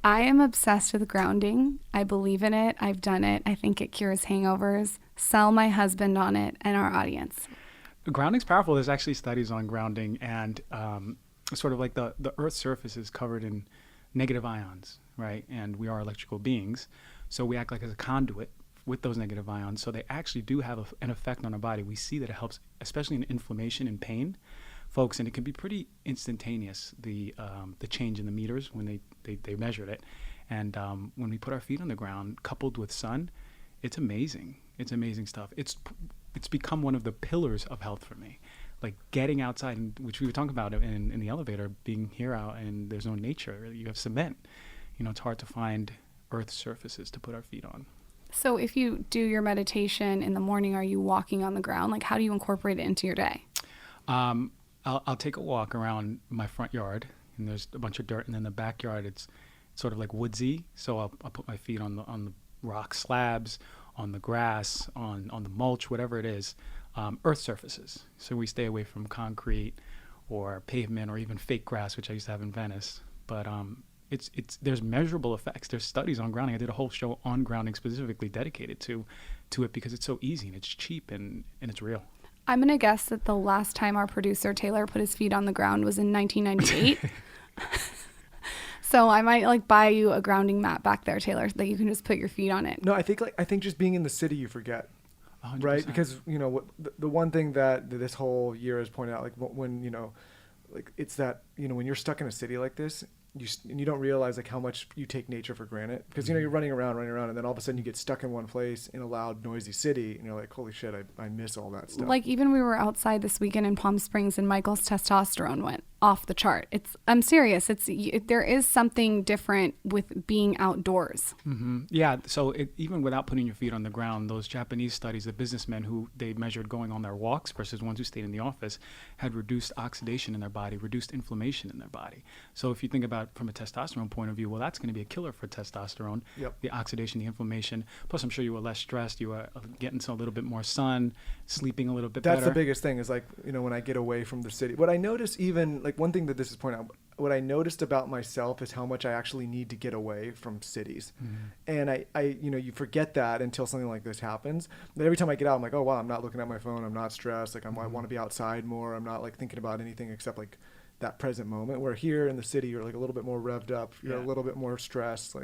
I am obsessed with grounding. I believe in it. I've done it. I think it cures hangovers. Sell my husband on it and our audience. Grounding's powerful. There's actually studies on grounding, and sort of like the Earth's surface is covered in negative ions, right? And we are electrical beings, so we act like as a conduit with those negative ions. So they actually do have an effect on our body. We see that it helps, especially in inflammation and pain, folks, and it can be pretty instantaneous. The change in the meters when they measured it, and when we put our feet on the ground, coupled with sun, it's amazing. It's amazing stuff. It's become one of the pillars of health for me. Like getting outside, which we were talking about in the elevator, being here out and there's no nature. You have cement. It's hard to find earth surfaces to put our feet on. So if you do your meditation in the morning, are you walking on the ground? Like, how do you incorporate it into your day? I'll take a walk around my front yard, and there's a bunch of dirt, and then the backyard, it's sort of like woodsy. So I'll put my feet on the rock slabs, on the grass, on the mulch, whatever it is, earth surfaces. So we stay away from concrete or pavement or even fake grass, which I used to have in Venice. But there's measurable effects. There's studies on grounding. I did a whole show on grounding specifically dedicated to it because it's so easy and it's cheap and it's real. I'm going to guess that the last time our producer Taylor put his feet on the ground was in 1998. So I might buy you a grounding mat back there, Taylor, that you can just put your feet on it. No, I think just being in the city, you forget, 100%. right? Because the one thing that this whole year has pointed out, when it's that when you're stuck in a city like this, you don't realize how much you take nature for granted, because you're running around, and then all of a sudden you get stuck in one place in a loud, noisy city, and you're like, holy shit, I miss all that stuff. Even we were outside this weekend in Palm Springs, and Michael's testosterone went off the chart. I'm serious. There is something different with being outdoors. Mm-hmm. Yeah. So even without putting your feet on the ground, those Japanese studies, the businessmen who they measured going on their walks versus ones who stayed in the office, had reduced oxidation in their body, reduced inflammation in their body. So if you think about from a testosterone point of view, well, that's going to be a killer for testosterone. Yep. The oxidation, the inflammation. Plus, I'm sure you were less stressed. You were getting a little bit more sun, sleeping a little bit better. That's the biggest thing is when I get away from the city. What I notice one thing that this is pointing out, what I noticed about myself is how much I actually need to get away from cities. Mm-hmm. And I you forget that until something like this happens. But every time I get out, I'm like, oh wow, I'm not looking at my phone. I'm not stressed. I want to be outside more. I'm not thinking about anything except that present moment. Where here in the city, you're a little bit more revved up. You're a little bit more stressed.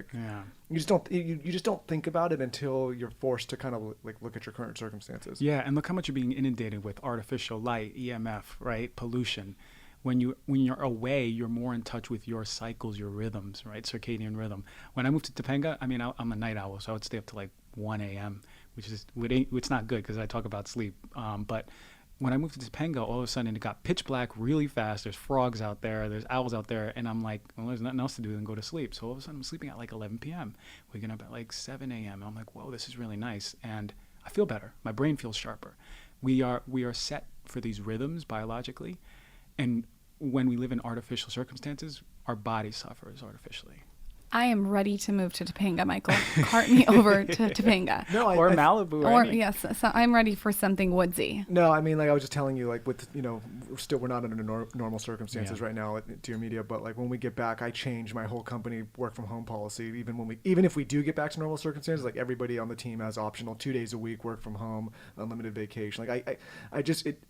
You just don't think about it until you're forced to kind of look at your current circumstances. Yeah, and look how much you're being inundated with artificial light, EMF, right? Pollution. When you're away, you're more in touch with your cycles, your rhythms, right? Circadian rhythm. When I moved to Topanga, I'm a night owl, so I would stay up to 1 a.m., which it's not good because I talk about sleep. But when I moved to Topanga, all of a sudden it got pitch black really fast. There's frogs out there, there's owls out there, and I'm like, well, there's nothing else to do than go to sleep. So all of a sudden I'm sleeping at 11 p.m., waking up at 7 a.m. And I'm like, whoa, this is really nice, and I feel better. My brain feels sharper. We are set for these rhythms biologically, and when we live in artificial circumstances, our body suffers artificially. I am ready to move to Topanga, Michael. Cart me over to Topanga. No, or Malibu. Or yes, so I'm ready for something woodsy. No, I was just telling you, with we're not under normal circumstances right now at Dear Media, but when we get back, I changed my whole company work from home policy. Even if we do get back to normal circumstances, everybody on the team has optional 2 days a week work from home, unlimited vacation.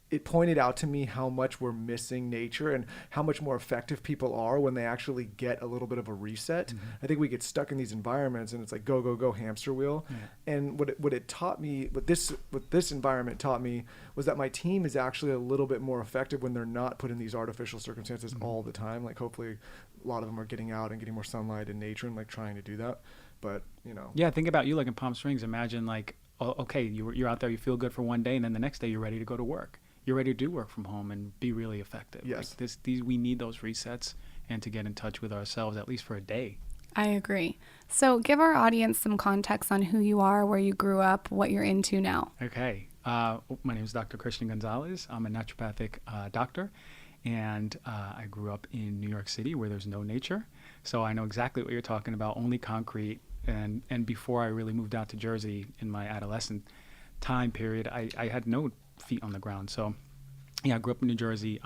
It pointed out to me how much we're missing nature and how much more effective people are when they actually get a little bit of a reset. Mm-hmm. I think we get stuck in these environments and it's go hamster wheel. Yeah. And what it taught me, what this environment taught me, was that my team is actually a little bit more effective when they're not put in these artificial circumstances all the time. Hopefully a lot of them are getting out and getting more sunlight and nature and trying to do that. But Yeah, think about you in Palm Springs. Imagine okay, you're out there, you feel good for one day, and then the next day you're ready to go to work. You're ready to do work from home and be really effective. Yes. We need those resets and to get in touch with ourselves, at least for a day. I agree. So give our audience some context on who you are, where you grew up, what you're into now. Okay. My name is Dr. Gonzalez. I'm a naturopathic doctor, and I grew up in New York City where there's no nature. So I know exactly what you're talking about, only concrete. And before I really moved out to Jersey in my adolescent time period, I had no feet on the ground. So yeah, I grew up in New Jersey.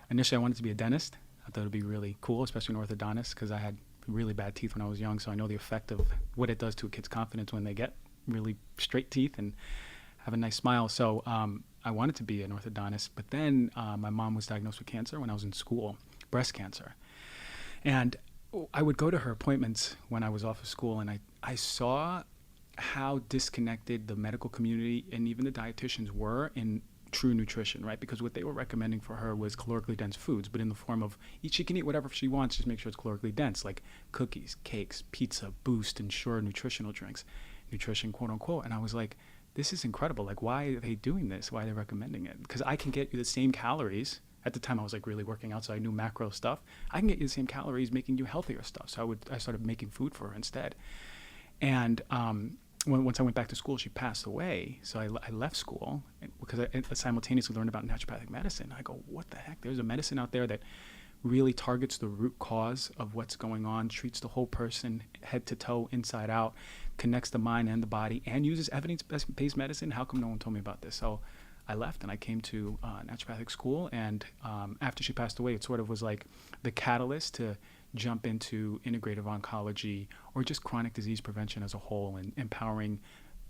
Initially I wanted to be a dentist. I thought it would be really cool, especially an orthodontist, because I had really bad teeth when I was young, so I know the effect of what it does to a kid's confidence when they get really straight teeth and have a nice smile. So I wanted to be an orthodontist, but then my mom was diagnosed with cancer when I was in school, breast cancer. And I would go to her appointments when I was off of school, and I saw how disconnected the medical community and even the dietitians were in true nutrition, right? Because what they were recommending for her was calorically dense foods, but in the form of she can eat whatever she wants, just make sure it's calorically dense, like cookies, cakes, pizza, Boost, Ensure nutritional drinks, nutrition, quote unquote. And I was like, this is incredible. Like, why are they doing this? Why are they recommending it? Because I can get you the same calories. At the time, I was like really working out, so I knew macro stuff. I can get you the same calories making you healthier stuff. So I started making food for her instead. And once I went back to school, she passed away. So I left school because I simultaneously learned about naturopathic medicine. I go, what the heck? There's a medicine out there that really targets the root cause of what's going on, treats the whole person head to toe, inside out, connects the mind and the body, and uses evidence-based medicine. How come no one told me about this? So I left and I came to naturopathic school. And after she passed away, it sort of was like the catalyst to jump into integrative oncology or just chronic disease prevention as a whole, and empowering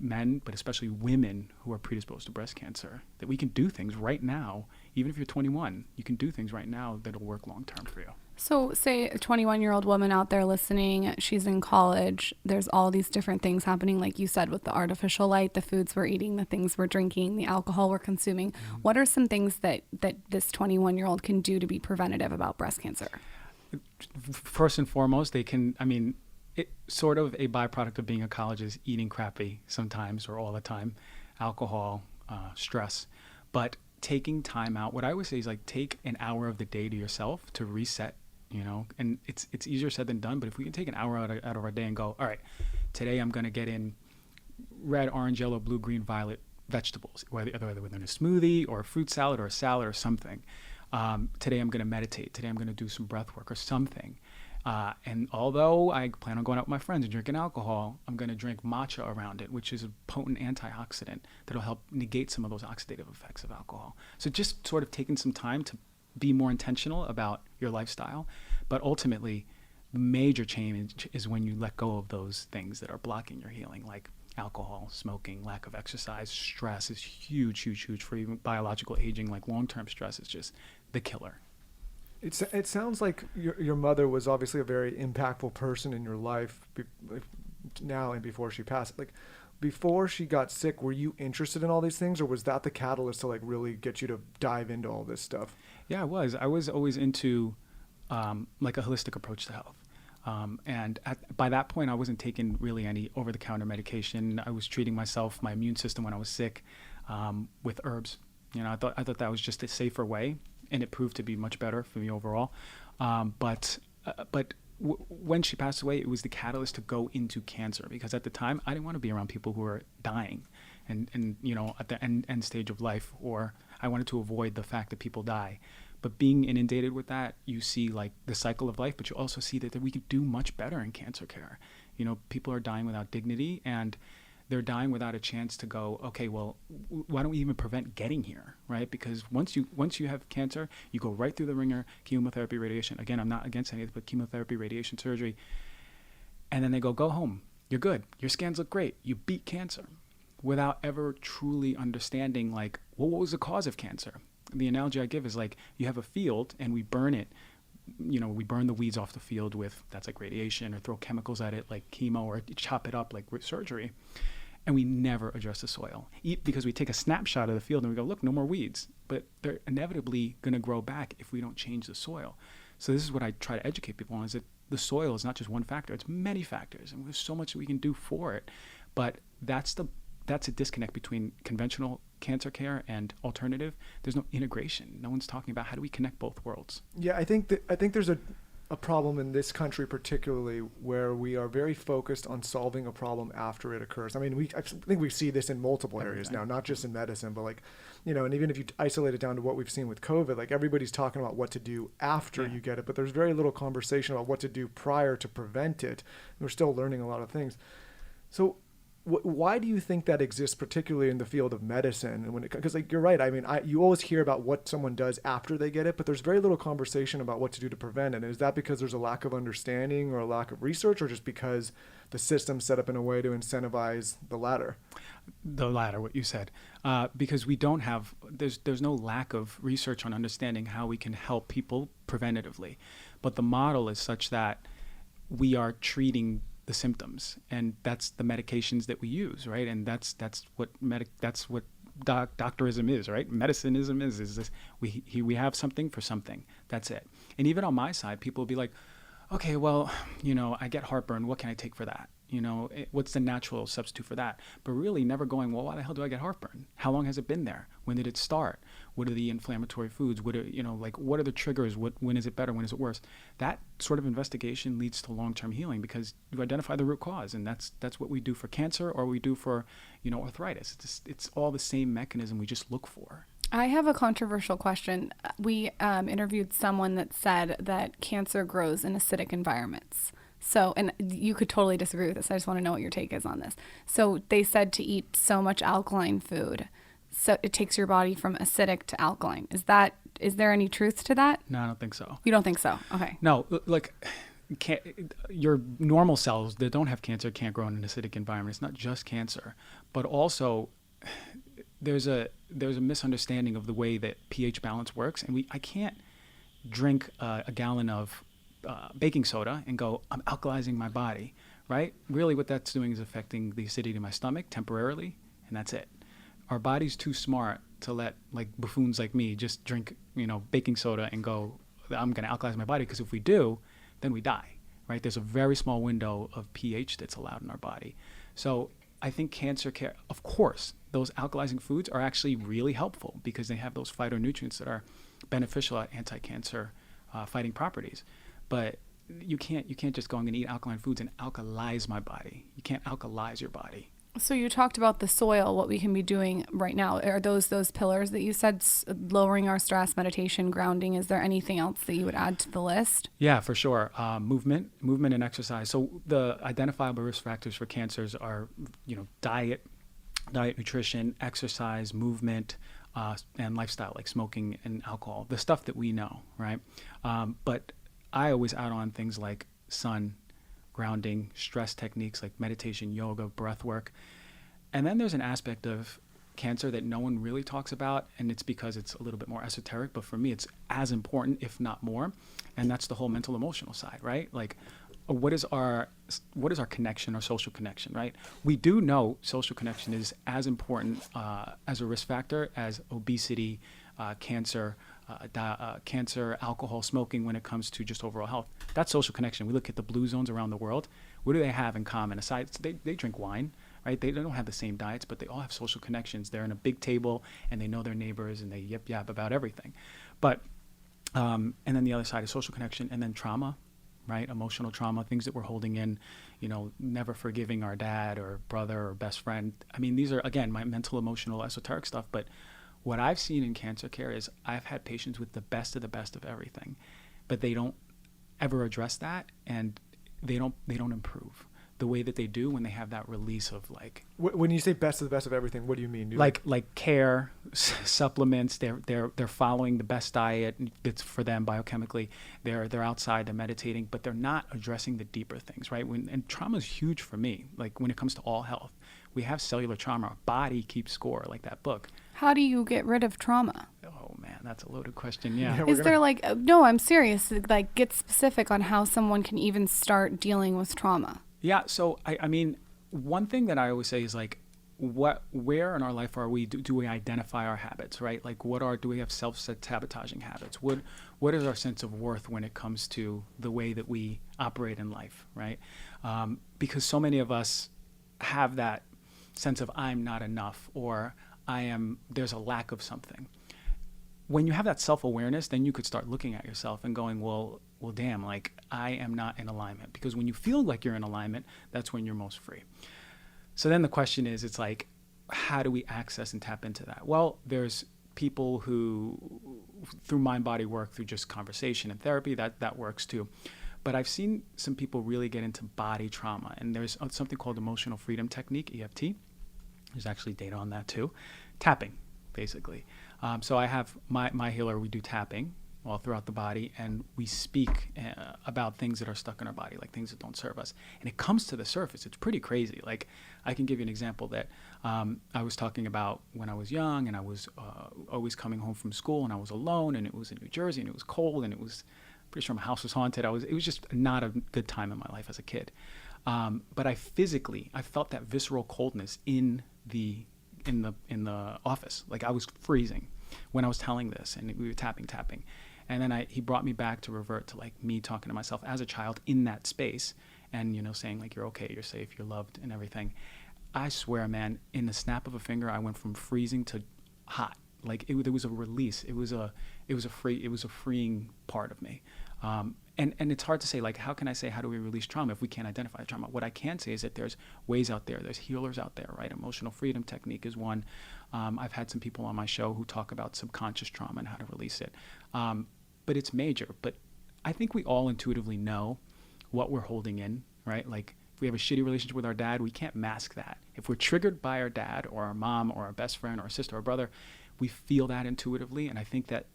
men, but especially women who are predisposed to breast cancer, that we can do things right now. Even if you're 21, you can do things right now that'll work long term for you. So say a 21-year-old woman out there listening, she's in college. There's all these different things happening, like you said, with the artificial light, the foods we're eating, the things we're drinking, the alcohol we're consuming. Mm-hmm. What are some things that this 21-year-old can do to be preventative about breast cancer? First and foremost, it's sort of a byproduct of being a college is eating crappy sometimes or all the time, alcohol, stress. But taking time out, what I always say is like take an hour of the day to yourself to reset, and it's easier said than done. But if we can take an hour out of our day and go, all right, today I'm going to get in red, orange, yellow, blue, green, violet vegetables, whether within a smoothie or a fruit salad or a salad or something. Today I'm going to meditate. Today I'm going to do some breath work or something. And although I plan on going out with my friends and drinking alcohol, I'm going to drink matcha around it, which is a potent antioxidant that'll help negate some of those oxidative effects of alcohol. So just sort of taking some time to be more intentional about your lifestyle. But ultimately, the major change is when you let go of those things that are blocking your healing, like alcohol, smoking, lack of exercise. Stress is huge for even biological aging. Like long-term stress is just the killer. It sounds like your mother was obviously a very impactful person in your life now and before she passed. Like before she got sick, were you interested in all these things, or was that the catalyst to like really get you to dive into all this stuff? Yeah, I was. I was always into like a holistic approach to health. And by that point, I wasn't taking really any over-the-counter medication. I was treating myself, my immune system when I was sick, with herbs. I thought that was just a safer way, and it proved to be much better for me overall. But when she passed away, it was the catalyst to go into cancer, because at the time I didn't want to be around people who were dying, and at the end stage of life, or I wanted to avoid the fact that people die. But being inundated with that, you see like the cycle of life, but you also see that we could do much better in cancer care. People are dying without dignity, and they're dying without a chance to go, okay, well, why don't we even prevent getting here, right? Because once you have cancer, you go right through the ringer, chemotherapy, radiation. Again, I'm not against anything, but chemotherapy, radiation, surgery. And then they go home. You're good. Your scans look great. You beat cancer without ever truly understanding, like, well, what was the cause of cancer? The analogy I give is like you have a field and we burn it. We burn the weeds off the field that's like radiation, or throw chemicals at it like chemo, or chop it up like surgery. And we never address the soil because we take a snapshot of the field and we go, look, no more weeds. But they're inevitably going to grow back if we don't change the soil. So this is what I try to educate people on, is that the soil is not just one factor. It's many factors. And there's so much that we can do for it. But that's a disconnect between conventional cancer care and alternative. There's no integration. No one's talking about how do we connect both worlds. Yeah, I think there's a problem in this country particularly where we are very focused on solving a problem after it occurs. I mean, I think we see this in multiple areas now, not just in medicine, but like, and even if you isolate it down to what we've seen with COVID, like everybody's talking about what to do after you get it, but there's very little conversation about what to do prior to prevent it. We're still learning a lot of things. So why do you think that exists, particularly in the field of medicine? And because like you're right, I mean, you always hear about what someone does after they get it, but there's very little conversation about what to do to prevent it. And is that because there's a lack of understanding or a lack of research, or just because the system's set up in a way to incentivize the latter? The latter, what you said, because we don't have, there's no lack of research on understanding how we can help people preventatively, but the model is such that we are treating the symptoms, and that's the medications that we use, right? And that's what doctorism is, right? Medicinism is this, we have something for something, that's it. And even on my side, people will be like, okay, well, I get heartburn, what can I take for that? What's the natural substitute for that? But really never going, well, why the hell do I get heartburn? How long has it been there? When did it start? What are the inflammatory foods? What are the triggers? When is it better? When is it worse? That sort of investigation leads to long-term healing, because you identify the root cause, and that's what we do for cancer, or we do for, arthritis. It's all the same mechanism we just look for. I have a controversial question. We interviewed someone that said that cancer grows in acidic environments. So, and you could totally disagree with this. I just want to know what your take is on this. So they said to eat so much alkaline food, so it takes your body from acidic to alkaline. Is there any truth to that? No, I don't think so. You don't think so? Okay. No, your normal cells that don't have cancer can't grow in an acidic environment. It's not just cancer, but also there's a misunderstanding of the way that pH balance works, and I can't drink a gallon of baking soda and go, I'm alkalizing my body, right? Really what that's doing is affecting the acidity of my stomach temporarily, and that's it. Our body's too smart to let buffoons like me just drink, baking soda and go, I'm going to alkalize my body, because if we do, then we die, right? There's a very small window of pH that's allowed in our body. So I think cancer care, of course, those alkalizing foods are actually really helpful, because they have those phytonutrients that are beneficial at anti-cancer fighting properties. But you can't just go, I'm going to eat alkaline foods and alkalize my body. You can't alkalize your body. So you talked about the soil, what we can be doing right now. Are those pillars that you said, lowering our stress, meditation, grounding? Is there anything else that you would add to the list? Yeah, for sure. Movement and exercise. So the identifiable risk factors for cancers are, diet, nutrition, exercise, movement, and lifestyle, like smoking and alcohol, the stuff that we know, right? But I always add on things like sun, grounding, stress techniques like meditation, yoga, breath work. And then there's an aspect of cancer that no one really talks about, and it's because it's a little bit more esoteric, but for me it's as important, if not more, and that's the whole mental emotional side, right? Like, what is our connection, our social connection, right? We do know social connection is as important as a risk factor as obesity, cancer, alcohol, smoking, when it comes to just overall health. That's social connection. We look at the blue zones around the world. What do they have in common? Aside, they drink wine, right? They don't have the same diets, but they all have social connections. They're in a big table, and they know their neighbors, and they yip about everything. But and then the other side is social connection, and then trauma, right? Emotional trauma, things that we're holding in, never forgiving our dad or brother or best friend. I mean, these are, again, my mental, emotional, esoteric stuff, but what I've seen in cancer care is I've had patients with the best of everything, but they don't ever address that, and they don't improve the way that they do when they have that release of When you say best of everything, what do you mean? Like care, supplements. They're following the best diet that's for them biochemically. They're outside, they're meditating, but they're not addressing the deeper things, right? And trauma is huge for me. Like when it comes to all health, we have cellular trauma. Our body keeps score, like that book. How do you get rid of trauma? Oh man, that's a loaded question. Yeah. Is there no, I'm serious. Get specific on how someone can even start dealing with trauma. Yeah. So I mean, one thing that I always say is where in our life are we? Do we identify our habits, right? Like do we have self-sabotaging habits? What is our sense of worth when it comes to the way that we operate in life, right? Because so many of us have that sense of I'm not enough, or there's a lack of something. When you have that self-awareness, then you could start looking at yourself and going, well, damn, I am not in alignment. Because when you feel like you're in alignment, that's when you're most free. So then the question is, it's how do we access and tap into that? Well, there's people who, through mind-body work, through just conversation and therapy, that works too. But I've seen some people really get into body trauma, and there's something called emotional freedom technique, EFT. There's actually data on that too. Tapping, basically. So I have my healer, we do tapping all throughout the body, and we speak about things that are stuck in our body, like things that don't serve us. And it comes to the surface. It's pretty crazy. Like, I can give you an example that I was talking about when I was young, and I was always coming home from school, and I was alone, and it was in New Jersey, and it was cold, and it was pretty sure my house was haunted. It was just not a good time in my life as a kid. But I felt that visceral coldness in the office. Like, I was freezing when I was telling this, and we were tapping. And then he brought me back to revert to like me talking to myself as a child in that space, and saying like, you're okay, you're safe, you're loved, and everything. I swear, man, in the snap of a finger, I went from freezing to hot. Like, there was a release. It was a freeing part of me. And it's hard to say, like, how can I say, how do we release trauma if we can't identify trauma? What I can say is that there's ways out there. There's healers out there, right? Emotional freedom technique is one. I've had some people on my show who talk about subconscious trauma and how to release it. But it's major. But I think we all intuitively know what we're holding in, right? Like, if we have a shitty relationship with our dad, we can't mask that. If we're triggered by our dad or our mom or our best friend or our sister or brother, we feel that intuitively. And I think that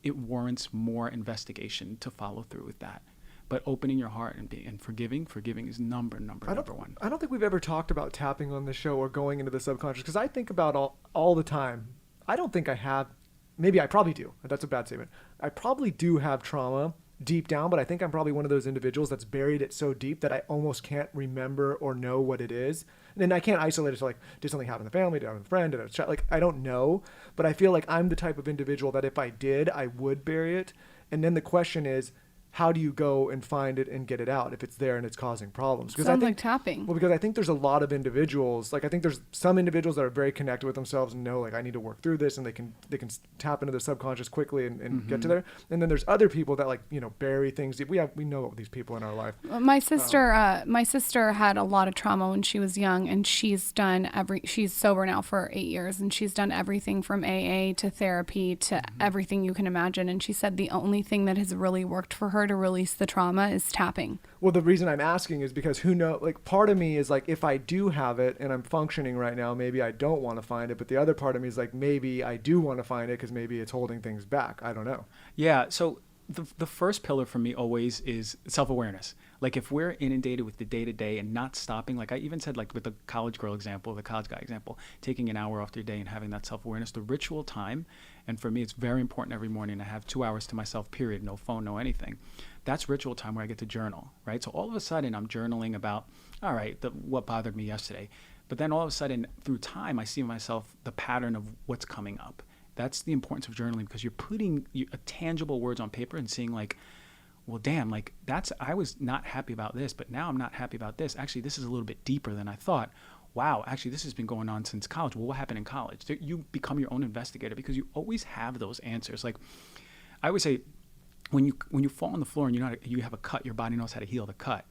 it warrants more investigation to follow through with that. But opening your heart and forgiving is number one. I don't think we've ever talked about tapping on the show or going into the subconscious, because I think about all the time. I don't think I have. Maybe I probably do. That's a bad statement. I probably do have trauma deep down, but I think I'm probably one of those individuals that's buried it so deep that I almost can't remember or know what it is. And then I can't isolate it to like, did something happen in the family? Did I have a friend? Did I chat? Like, I don't know, but I feel like I'm the type of individual that if I did, I would bury it. And then the question is, how do you go and find it and get it out if it's there and it's causing problems? Because Sounds like tapping. Well, because I think there's a lot of individuals, like I think there's some individuals that are very connected with themselves and know like I need to work through this, and they can tap into their subconscious quickly and get to there. And then there's other people that like, bury things. We know these people in our life. My sister had a lot of trauma when she was young, and she's sober now for 8 years, and she's done everything from AA to therapy to everything you can imagine. And she said the only thing that has really worked for her to release the trauma is tapping. Well, the reason I'm asking is because part of me is like, if I do have it and I'm functioning right now, maybe I don't want to find it. But the other part of me is like, maybe I do want to find it because maybe it's holding things back. I don't know. Yeah. So the first pillar for me always is self-awareness. Like, if we're inundated with the day-to-day and not stopping, like I even said, like with the college girl example, the college guy example, taking an hour off your day and having that self-awareness, the ritual time. And for me, it's very important every morning to have 2 hours to myself, period. No phone, no anything. That's ritual time where I get to journal, right? So all of a sudden I'm journaling about, all right, what bothered me yesterday. But then all of a sudden through time, I see myself the pattern of what's coming up. That's the importance of journaling, because you're putting tangible words on paper and seeing like, well, damn, like I was not happy about this, but now I'm not happy about this. Actually, this is a little bit deeper than I thought. Wow, actually, this has been going on since college. Well, what happened in college? You become your own investigator because you always have those answers. Like, I always say, when you fall on the floor and you have a cut, your body knows how to heal the cut.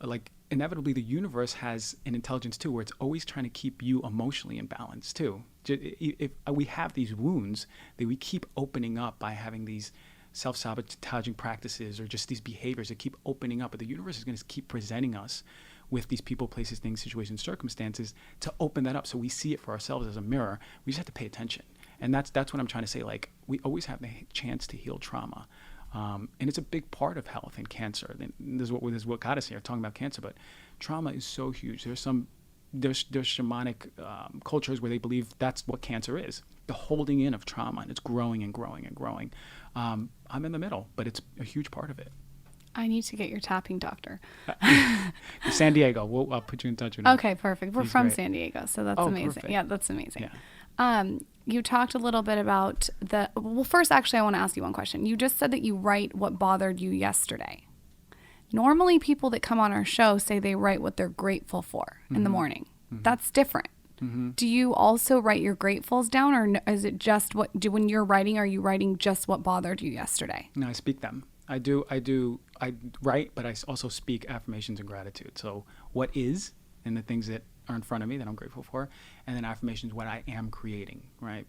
Like, inevitably, the universe has an intelligence too, where it's always trying to keep you emotionally in balance too. If we have these wounds that we keep opening up by having these self-sabotaging practices or just these behaviors that keep opening up, but the universe is going to keep presenting us with these people, places, things, situations, circumstances to open that up so we see it for ourselves as a mirror. We just have to pay attention. And that's what I'm trying to say. Like, we always have the chance to heal trauma. And it's a big part of health and cancer. This is what got us here, talking about cancer, but trauma is so huge. There's shamanic cultures where they believe that's what cancer is, the holding in of trauma, and it's growing and growing and growing. I'm in the middle, but it's a huge part of it. I need to get your tapping doctor. San Diego. I'll put you in touch with him. Okay, perfect. We're from San Diego, so that's amazing. Perfect. Yeah, that's amazing. Yeah. You talked a little bit about first, actually, I want to ask you one question. You just said that you write what bothered you yesterday. Normally, people that come on our show say they write what they're grateful for in the morning. That's different. Do you also write your gratefuls down, or is it just when you're writing, are you writing just what bothered you yesterday? No, I speak them. I write, but I also speak affirmations and gratitude. So what is, and the things that are in front of me that I'm grateful for, and then affirmations, what I am creating, right?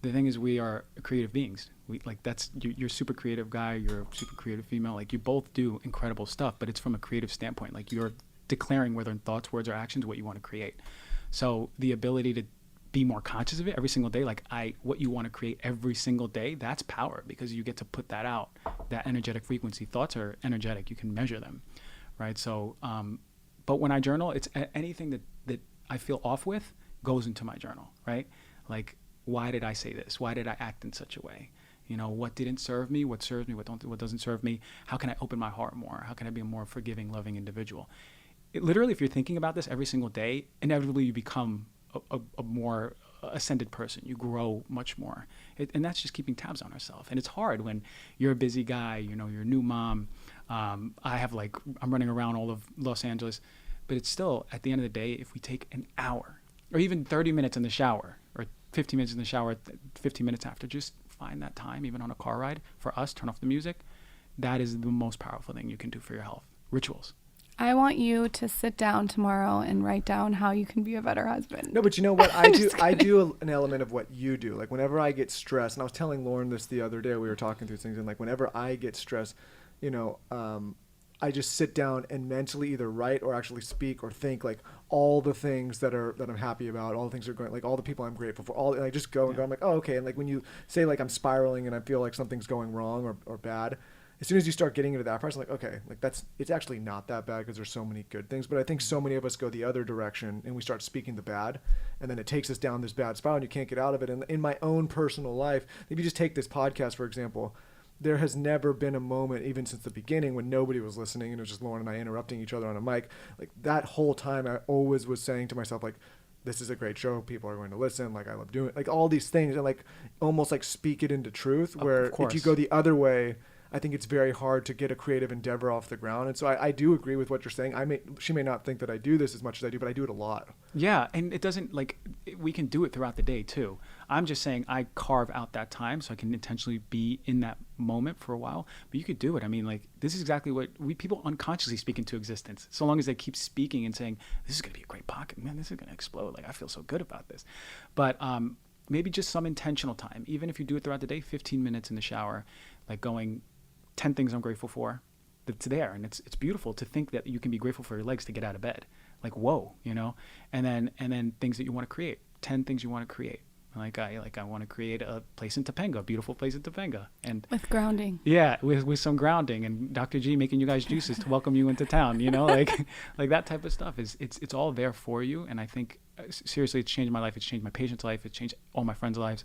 the thing is, we are creative beings. We like you're a super creative guy, you're a super creative female. Like, you both do incredible stuff, but it's from a creative standpoint. Like, you're declaring, whether in thoughts, words, or actions, what you want to create. So the ability to be more conscious of it every single day, like what you want to create every single day, that's power, because you get to put that out, that energetic frequency. Thoughts are energetic, you can measure them, right? So but when I journal, it's anything that I feel off with goes into my journal, right? Like, why did I say this? Why did I act in such a way? What didn't serve me, what serves me, what doesn't serve me? How can I open my heart more? How can I be a more forgiving, loving individual? Literally, if you're thinking about this every single day, inevitably you become a more ascended person. You grow much more. And that's just keeping tabs on ourselves. And it's hard when you're a busy guy, you're a new mom. I'm running around all of Los Angeles, but it's still, at the end of the day, if we take an hour or even 30 minutes in the shower or 15 minutes in the shower, 15 minutes after, just find that time, even on a car ride, for us, turn off the music. That is the most powerful thing you can do for your health. Rituals. I want you to sit down tomorrow and write down how you can be a better husband. No, but you know what? I do an element of what you do. Like, whenever I get stressed, and I was telling Lauren this the other day, we were talking through things, and like, whenever I get stressed, I just sit down and mentally either write or actually speak or think, like, all the things that I'm happy about, all the things that are going, like, all the people I'm grateful for, and I just go and go. I'm like, oh, okay. And like, when you say, like, I'm spiraling and I feel like something's going wrong or bad, as soon as you start getting into that process, like, okay, like, it's actually not that bad, because there's so many good things. But I think so many of us go the other direction and we start speaking the bad, and then it takes us down this bad spiral and you can't get out of it. And in my own personal life, if you just take this podcast, for example, there has never been a moment, even since the beginning, when nobody was listening and it was just Lauren and I interrupting each other on a mic. Like, that whole time, I always was saying to myself, like, this is a great show. People are going to listen. Like, I love doing it. Like, all these things, and like, almost like speak it into truth, where if you go the other way, I think it's very hard to get a creative endeavor off the ground. And so I do agree with what you're saying. She may not think that I do this as much as I do, but I do it a lot. Yeah, and it doesn't, like, we can do it throughout the day too. I'm just saying I carve out that time so I can intentionally be in that moment for a while. But you could do it. I mean, like, this is exactly what people unconsciously speak into existence. So long as they keep speaking and saying, this is going to be a great pocket, man, this is going to explode. Like, I feel so good about this. But maybe just some intentional time, even if you do it throughout the day, 15 minutes in the shower, like going 10 things I'm grateful for. That's there, and it's beautiful to think that you can be grateful for your legs to get out of bed. Like, whoa, and then things that you want to create. 10 things you want to create. Like I want to create a place in Topanga, a beautiful place in Topanga, and with grounding. Yeah, with some grounding, and Dr. G making you guys juices to welcome you into town. Like that type of stuff it's all there for you. And I think seriously, it's changed my life. It's changed my patient's life. It's changed all my friends' lives.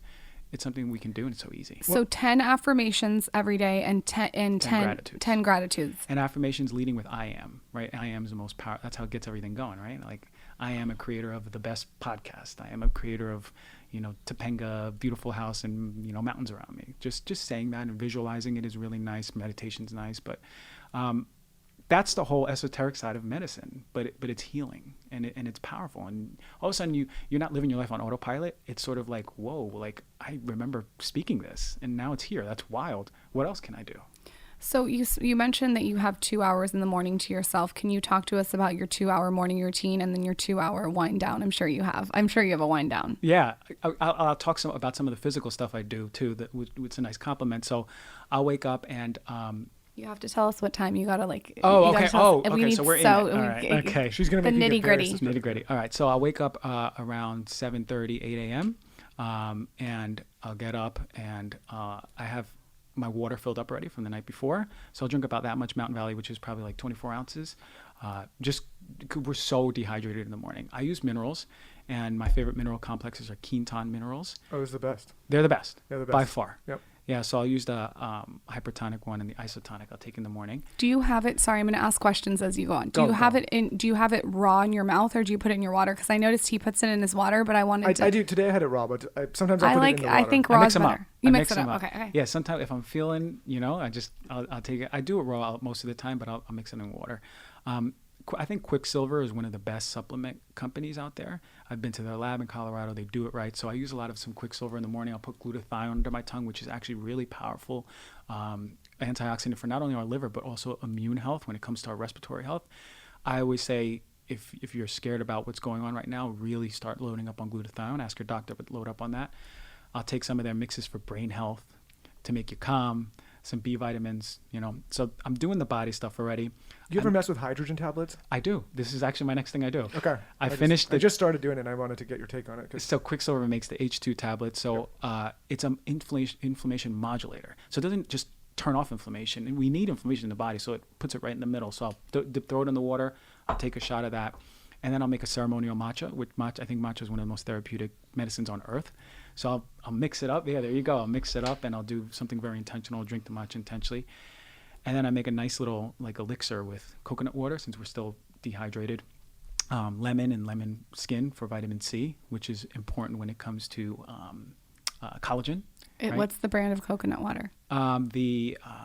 It's something we can do, and it's so easy. So 10 affirmations every day and 10 gratitudes. 10 gratitudes. And affirmations leading with I am, right? I am is the most power. That's how it gets everything going, right? Like, I am a creator of the best podcast. I am a creator of, Topanga, beautiful house, and, mountains around me. Just saying that and visualizing it is really nice. Meditation's nice, but that's the whole esoteric side of medicine, but it's healing, and it's powerful. And all of a sudden you're not living your life on autopilot. It's sort of like, whoa, like, I remember speaking this and now it's here. That's wild. What else can I do? So you mentioned that you have 2 hours in the morning to yourself. Can you talk to us about your 2-hour morning routine and then your 2-hour wind down? I'm sure you have a wind down. Yeah. I'll talk about some of the physical stuff I do too. It's a nice compliment. So I'll wake up and, you have to tell us what time you gotta like. Oh, okay. Okay. So we're in it. All right. Okay. She's gonna make the nitty gritty. Nitty gritty. All right. So I'll wake up around 7:30, 8 a.m. And I'll get up and I have my water filled up already from the night before. So I'll drink about that much Mountain Valley, which is probably like 24 ounces. We're so dehydrated in the morning. I use minerals, and my favorite mineral complexes are Quinton minerals. Oh, it's the best. They're the best. They're the best. By far. Yep. Yeah, so I'll use the hypertonic one and the isotonic I'll take in the morning. Do you have it? Sorry, I'm going to ask questions as you go on. Do you have it raw in your mouth, or do you put it in your water? Because I noticed he puts it in his water, but I wanted to. I do. Today I had it raw, but sometimes I put it in the water. I think raw is better. You mix it up. Okay. Yeah, sometimes if I'm feeling, I'll take it. I do it raw most of the time, but I'll mix it in water. I think Quicksilver is one of the best supplement companies out there. I've been to their lab in Colorado. They do it right. So I use a lot of some Quicksilver in the morning. I'll put glutathione under my tongue, which is actually really powerful antioxidant for not only our liver, but also immune health when it comes to our respiratory health. I always say, if you're scared about what's going on right now, really start loading up on glutathione. Ask your doctor to load up on that. I'll take some of their mixes for brain health to make you calm, some B vitamins, So I'm doing the body stuff already. Do you ever mess with hydrogen tablets? I do. This is actually my next thing I do. Okay. I just started doing it, and I wanted to get your take on it. So Quicksilver makes the H2 tablet. So it's an inflammation modulator. So it doesn't just turn off inflammation. And we need inflammation in the body, so it puts it right in the middle. So I'll throw it in the water. I'll take a shot of that. And then I'll make a ceremonial matcha, I think matcha is one of the most therapeutic medicines on earth. So I'll mix it up. Yeah, there you go. I'll mix it up, and I'll do something very intentional. I'll drink the matcha intentionally. And then I make a nice little elixir with coconut water, since we're still dehydrated. Lemon and lemon skin for vitamin C, which is important when it comes to collagen. Right? What's the brand of coconut water?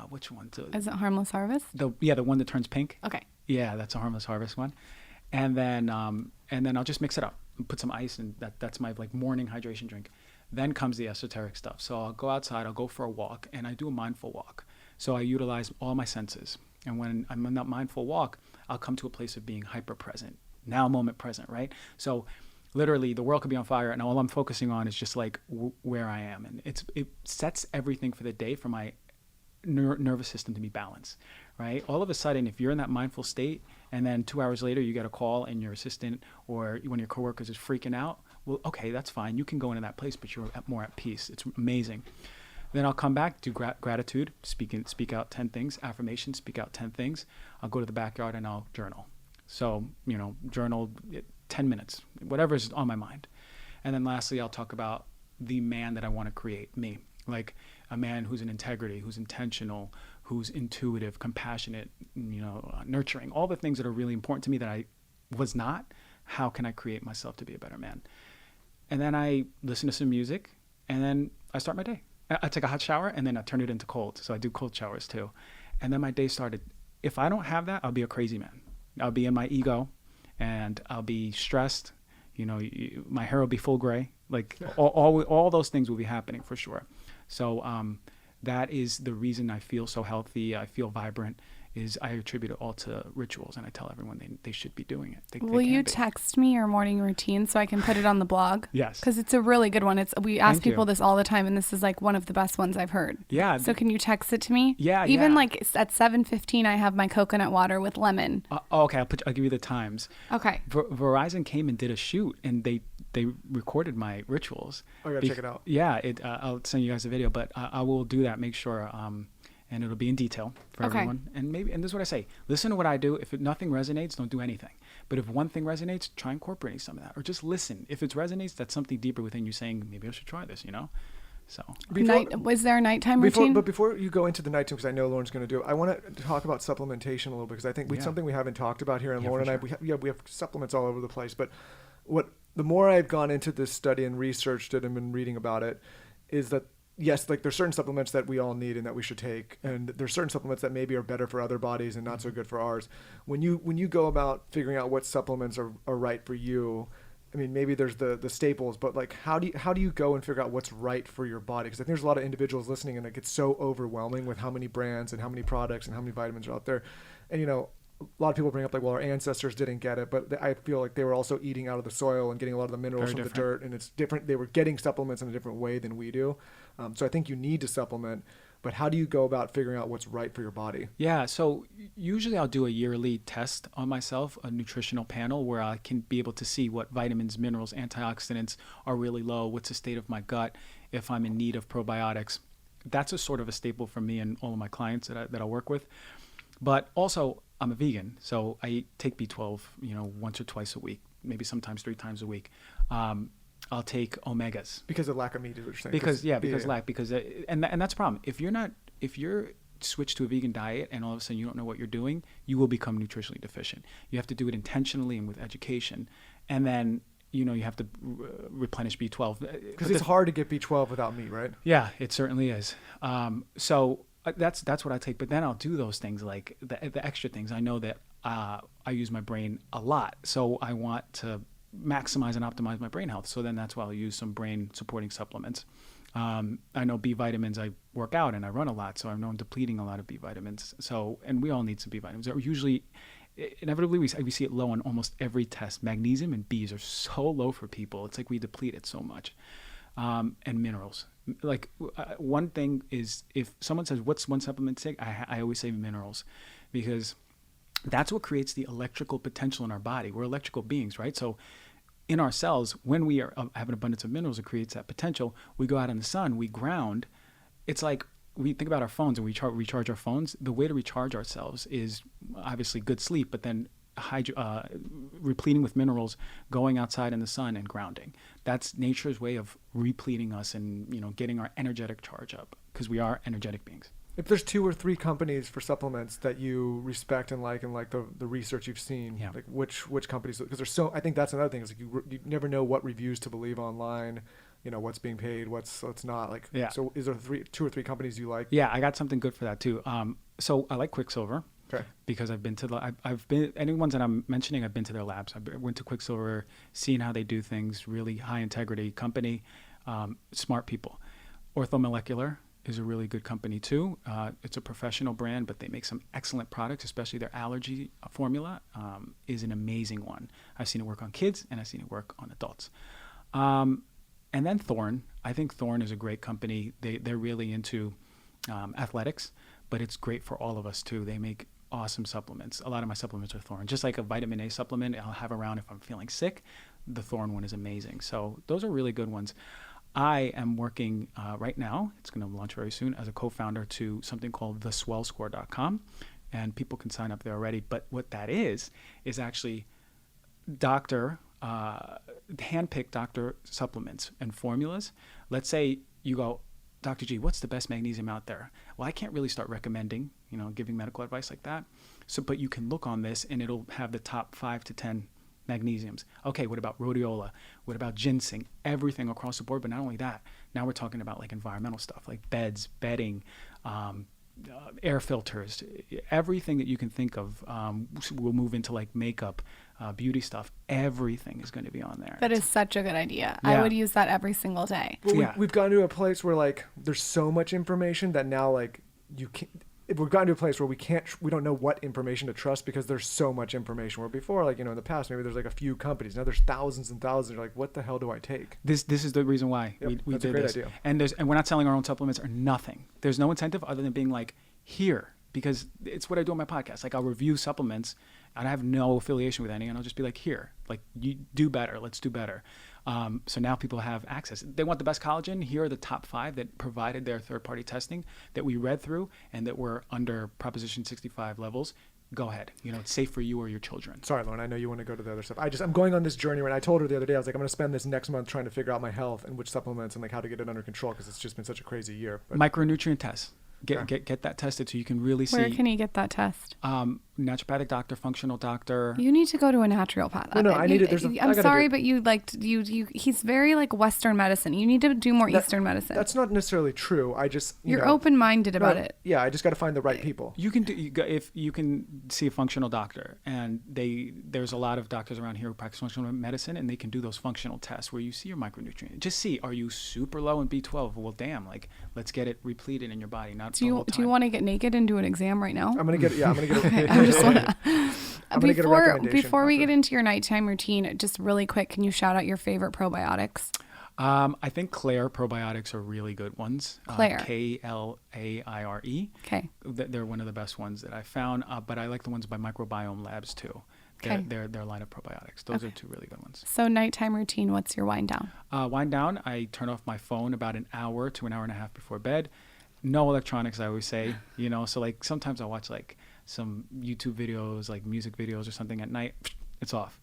Which one? Is it Harmless Harvest? The one that turns pink. Okay. Yeah, that's a Harmless Harvest one. And then I'll just mix it up and put some ice, and that's my morning hydration drink. Then comes the esoteric stuff. So I'll go outside, I'll go for a walk, and I do a mindful walk. So I utilize all my senses. And when I'm on that mindful walk, I'll come to a place of being hyper present, now moment present, right? So literally the world could be on fire, and all I'm focusing on is just where I am. And it sets everything for the day for my nervous system to be balanced, right? All of a sudden, if you're in that mindful state, and then 2 hours later you get a call and your assistant or one of your coworkers is freaking out, well, okay, that's fine. You can go into that place, but you're more at peace. It's amazing. Then I'll come back, do gratitude, speak out 10 things, affirmations, speak out 10 things. I'll go to the backyard and I'll journal. So, journal 10 minutes, whatever's on my mind. And then lastly, I'll talk about the man that I want to create, me. Like a man who's in integrity, who's intentional, who's intuitive, compassionate, nurturing, all the things that are really important to me that I was not. How can I create myself to be a better man? And then I listen to some music, and then I start my day. I take a hot shower, and then I turn it into cold. So I do cold showers too. And then my day started. If I don't have that, I'll be a crazy man. I'll be in my ego, and I'll be stressed. My hair will be full gray. Like all those things will be happening for sure. So that is the reason I feel so healthy. I feel vibrant. Is I attribute it all to rituals, and I tell everyone they should be doing it. Will you text me your morning routine so I can put it on the blog? Yes. Because it's a really good one. We ask people this all the time, and this is one of the best ones I've heard. Yeah. So can you text it to me? Yeah. Even at 7:15, I have my coconut water with lemon. Okay, I'll give you the times. Okay. Verizon came and did a shoot, and they recorded my rituals. Oh, I gotta check it out. Yeah. I'll send you guys a video, but I will do that. Make sure. And it'll be in detail for everyone. And this is what I say. Listen to what I do. If nothing resonates, don't do anything. But if one thing resonates, try incorporating some of that. Or just listen. If it resonates, that's something deeper within you saying, maybe I should try this, So. Was there a nighttime routine? But before you go into the nighttime, because I know Lauren's going to do it, I want to talk about supplementation a little bit, because I think something we haven't talked about here. And Lauren and I, we have supplements all over the place. But the more I've gone into this study and researched it and been reading about it, is that yes, there's certain supplements that we all need and that we should take, and there's certain supplements that maybe are better for other bodies and not so good for ours. When you go about figuring out what supplements are right for you, I mean, maybe there's the staples, but how do you go and figure out what's right for your body? Because I think there's a lot of individuals listening, and it gets so overwhelming with how many brands and how many products and how many vitamins are out there. And a lot of people bring up well, our ancestors didn't get it, but I feel like they were also eating out of the soil and getting a lot of the minerals from the dirt, and it's different. They were getting supplements in a different way than we do. So I think you need to supplement, but how do you go about figuring out what's right for your body? Yeah, so usually I'll do a yearly test on myself, a nutritional panel, where I can be able to see what vitamins, minerals, antioxidants are really low, what's the state of my gut, if I'm in need of probiotics. That's a sort of a staple for me and all of my clients that I work with. But also, I'm a vegan, so I take B12, once or twice a week, maybe sometimes 3 times a week. I'll take omegas because of lack of meat, is what you're saying. Because that's a problem. If you're switched to a vegan diet and all of a sudden you don't know what you're doing, you will become nutritionally deficient. You have to do it intentionally and with education, and then you have to replenish B12 because it's hard to get B12 without meat, right? Yeah, it certainly is. So that's what I take. But then I'll do those things like the extra things. I know that I use my brain a lot, so I want to maximize and optimize my brain health. So then that's why I'll use some brain supporting supplements. I know B vitamins, I work out and I run a lot, so I know I'm depleting a lot of B vitamins. So, and we all need some B vitamins. Usually, inevitably, we see it low on almost every test. Magnesium and Bs are so low for people. It's like we deplete it so much. and minerals. Like one thing is, if someone says, what's one supplement to take? I always say minerals, because that's what creates the electrical potential in our body. We're electrical beings, right? So in our cells, when we have an abundance of minerals, it creates that potential. We go out in the sun, we ground. It's like, we think about our phones and we recharge our phones. The way to recharge ourselves is obviously good sleep, but then repleting with minerals, going outside in the sun and grounding. That's nature's way of repleting us and, you know, getting our energetic charge up, because we are energetic beings. If there's 2 or 3 companies for supplements that you respect and like the research you've seen, like which companies, because there's so, I think that's another thing, is like you never know what reviews to believe online, you know, what's being paid, what's not, like, so is there 2 or 3 companies you like? Yeah, I got something good for that too. So I like Quicksilver. Okay. Because I've been to any ones that I'm mentioning, I've been to their labs. I went to Quicksilver, seen how they do things, really high integrity company, smart people. Orthomolecular is a really good company too. It's a professional brand, but they make some excellent products, especially their allergy formula is an amazing one. I've seen it work on kids and I've seen it work on adults. And then Thorne. I think Thorne is a great company. They're really into athletics, but it's great for all of us too. They make awesome supplements. A lot of my supplements are Thorne. Just like a vitamin A supplement I'll have around if I'm feeling sick, the Thorne one is amazing. So those are really good ones. I am working right now, it's going to launch very soon, as a co-founder to something called theswellscore.com, and people can sign up there already. But what that is actually handpicked doctor supplements and formulas. Let's say you go, Dr. G, what's the best magnesium out there? Well, I can't really start recommending, giving medical advice like that. So, but you can look on this and it'll have the top 5 to 10 magnesiums. Okay, what about rhodiola? What about ginseng? Everything across the board. But not only that, now we're talking about like environmental stuff, like beds, bedding, air filters, everything that you can think of. We'll move into like makeup, beauty stuff. Everything is going to be on there. That is such a good idea. Yeah. I would use that every single day. Well, we've gotten to a place where like there's so much information that now like you can't. We've gotten to a place where we don't know what information to trust because there's so much information. Where before, like, in the past, maybe there's like a few companies. Now there's thousands and thousands. You're like, what the hell do I take? This is the reason why we that's did a great this. idea. And we're not selling our own supplements or nothing. There's no incentive other than being like, here, because it's what I do on my podcast. Like, I'll review supplements and I have no affiliation with any, and I'll just be like, here, like, you do better. Let's do better. So now people have access. They want the best collagen. Here are the top 5 that provided their third-party testing that we read through and that were under Proposition 65 levels. Go ahead. It's safe for you or your children. Sorry, Lauren. I know you want to go to the other stuff. I'm going on this journey. When I told her the other day, I was like, I'm going to spend this next month trying to figure out my health and which supplements and like how to get it under control because it's just been such a crazy year. But micronutrient tests. Get that tested so you can really see. Where can you get that test? Naturopathic doctor, functional doctor. You need to go to a naturopath. No, I need it. I'm sorry, but he's very like Western medicine. You need to do more Eastern medicine. That's not necessarily true. I just you're open-minded about it. Yeah, I just got to find the right people. You can see a functional doctor, and there's a lot of doctors around here who practice functional medicine, and they can do those functional tests where you see your micronutrient. Just see, are you super low in B12? Well, damn, like let's get it repleted in your body. Do you want to get naked and do an exam right now? I'm gonna get okay, I just want before we get into your nighttime routine, just really quick, can you shout out your favorite probiotics? I think Claire probiotics are really good ones. Claire. Klaire. Okay. They're one of the best ones that I found, but I like the ones by Microbiome Labs too. Their line of probiotics. Those are 2 really good ones. So nighttime routine, what's your wind down? Wind down, I turn off my phone about an hour to an hour and a half before bed. No electronics, I always say, so like sometimes I'll watch like some YouTube videos, like music videos or something at night, it's off.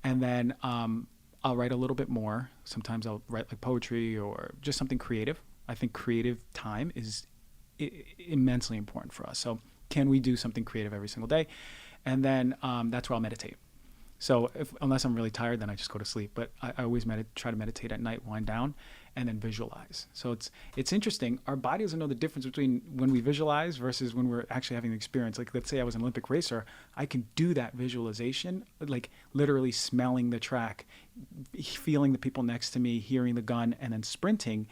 And then I'll write a little bit more. Sometimes I'll write like poetry or just something creative. I think creative time is immensely important for us. So can we do something creative every single day? And then that's where I'll meditate. So unless I'm really tired, then I just go to sleep. But I always try to meditate at night, wind down, and then visualize. So it's interesting. Our body doesn't know the difference between when we visualize versus when we're actually having the experience. Like, let's say I was an Olympic racer. I can do that visualization, like literally smelling the track, feeling the people next to me, hearing the gun, and then sprinting.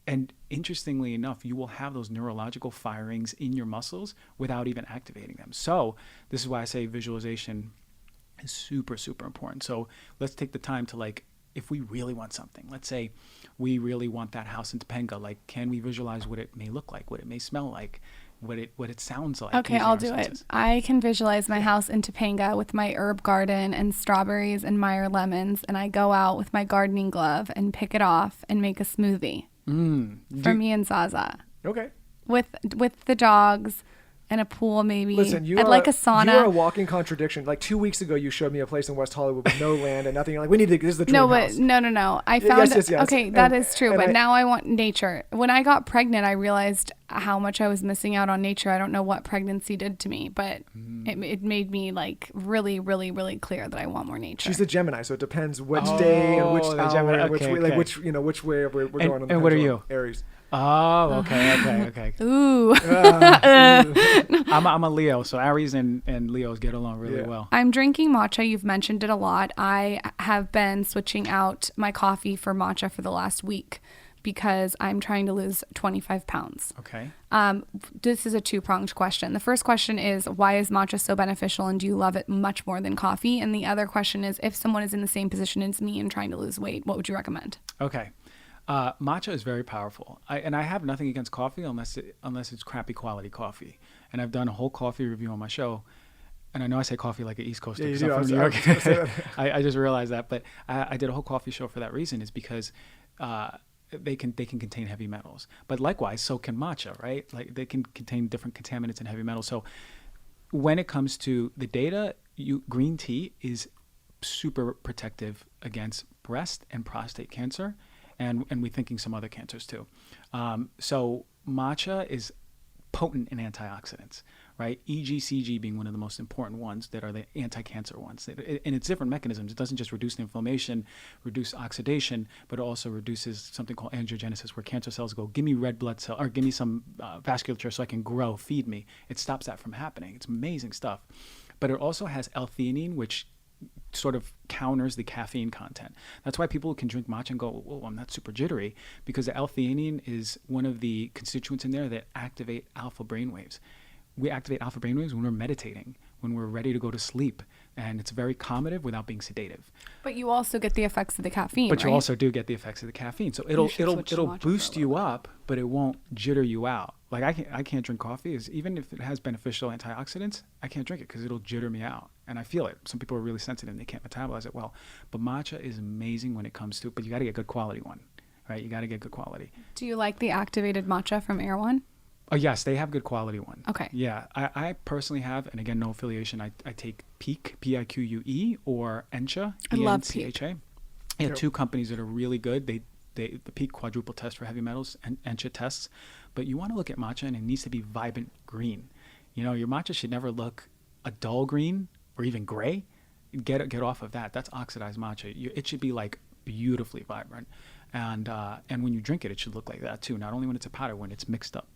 And interestingly enough, you will have those neurological firings in your muscles without even activating them. So this is why I say visualization is super, super important. So let's take the time to like if we really want something, let's say we really want that house in Topanga, like, can we visualize what it may look like, what it may smell like, what it sounds like? Okay, using I'll our do senses? it. I can visualize my house in Topanga with my herb garden and strawberries and Meyer lemons, and I go out with my gardening glove and pick it off and make a smoothie for me and Zaza Okay. with the dogs and a pool maybe. Listen, you I'd are like a sauna. You are a walking contradiction. Like 2 weeks ago, you showed me a place in West Hollywood with no land and nothing. You're like, we need to. This is the dream No, house. but no. I found yes. okay, that is true. and But now I want nature. When I got pregnant, I realized how much I was missing out on nature. I don't know what pregnancy did to me, but it made me like really, really, really clear that I want more nature. She's a Gemini, so it depends which day and which the hour, Gemini, and which okay, way, like okay. which way we're going on the and what are pendulum. you? Aries. Oh, okay. Ooh. I'm a Leo, so Aries and Leos get along really Yeah. well. I'm drinking matcha. You've mentioned it a lot. I have been switching out my coffee for matcha for the last week because I'm trying to lose 25 pounds. Okay. This is a two-pronged question. The first question is, why is matcha so beneficial and do you love it much more than coffee? And the other question is, if someone is in the same position as me and trying to lose weight, what would you recommend? Okay. Matcha is very powerful. I have nothing against coffee unless it's crappy quality coffee. And I've done a whole coffee review on my show. And I know I say coffee like an East Coaster Yeah, you because I'm do. from New I York. was gonna say that. I just realized that. But I did a whole coffee show for that reason, is because they can contain heavy metals. But likewise, so can matcha, right? Like they can contain different contaminants and heavy metals. So when it comes to the data, green tea is super protective against breast and prostate cancer, and we're thinking some other cancers too. So matcha is potent in antioxidants, right? EGCG being one of the most important ones that are the anti-cancer ones. And it's different mechanisms. It doesn't just reduce the inflammation, reduce oxidation, but it also reduces something called angiogenesis, where cancer cells go, give me red blood cell, or give me some vasculature so I can grow, feed me. It stops that from happening. It's amazing stuff. But it also has L-theanine, which sort of counters the caffeine content. That's why people can drink matcha and go, "Oh, I'm not super jittery," because the L-theanine is one of the constituents in there that activate alpha brainwaves. We activate alpha brainwaves when we're meditating, when we're ready to go to sleep, and it's very calmative without being sedative. But you also get the effects of the caffeine, But right? you also do get the effects of the caffeine. So it'll should switch to matcha for boost a you little up, but it won't jitter you out. Like I can't drink coffee. Even if it has beneficial antioxidants, I can't drink it because it'll jitter me out, and I feel it. Some people are really sensitive and they can't metabolize it well. But matcha is amazing when it comes to it. But you got to get good quality one, right? You got to get good quality. Do you like the activated matcha from Air One? Oh yes, they have good quality one. Okay. Yeah, I personally have, and again, no affiliation. I take Pique, Pique, or Encha, I love ENCHA. Yeah, two companies that are really good. The Pique quadruple test for heavy metals and Encha tests. But you want to look at matcha, and it needs to be vibrant green. You know, your matcha should never look a dull green or even gray. Get off of that. That's oxidized matcha. It should be like beautifully vibrant, and when you drink it, it should look like that too. Not only when it's a powder, when it's mixed up.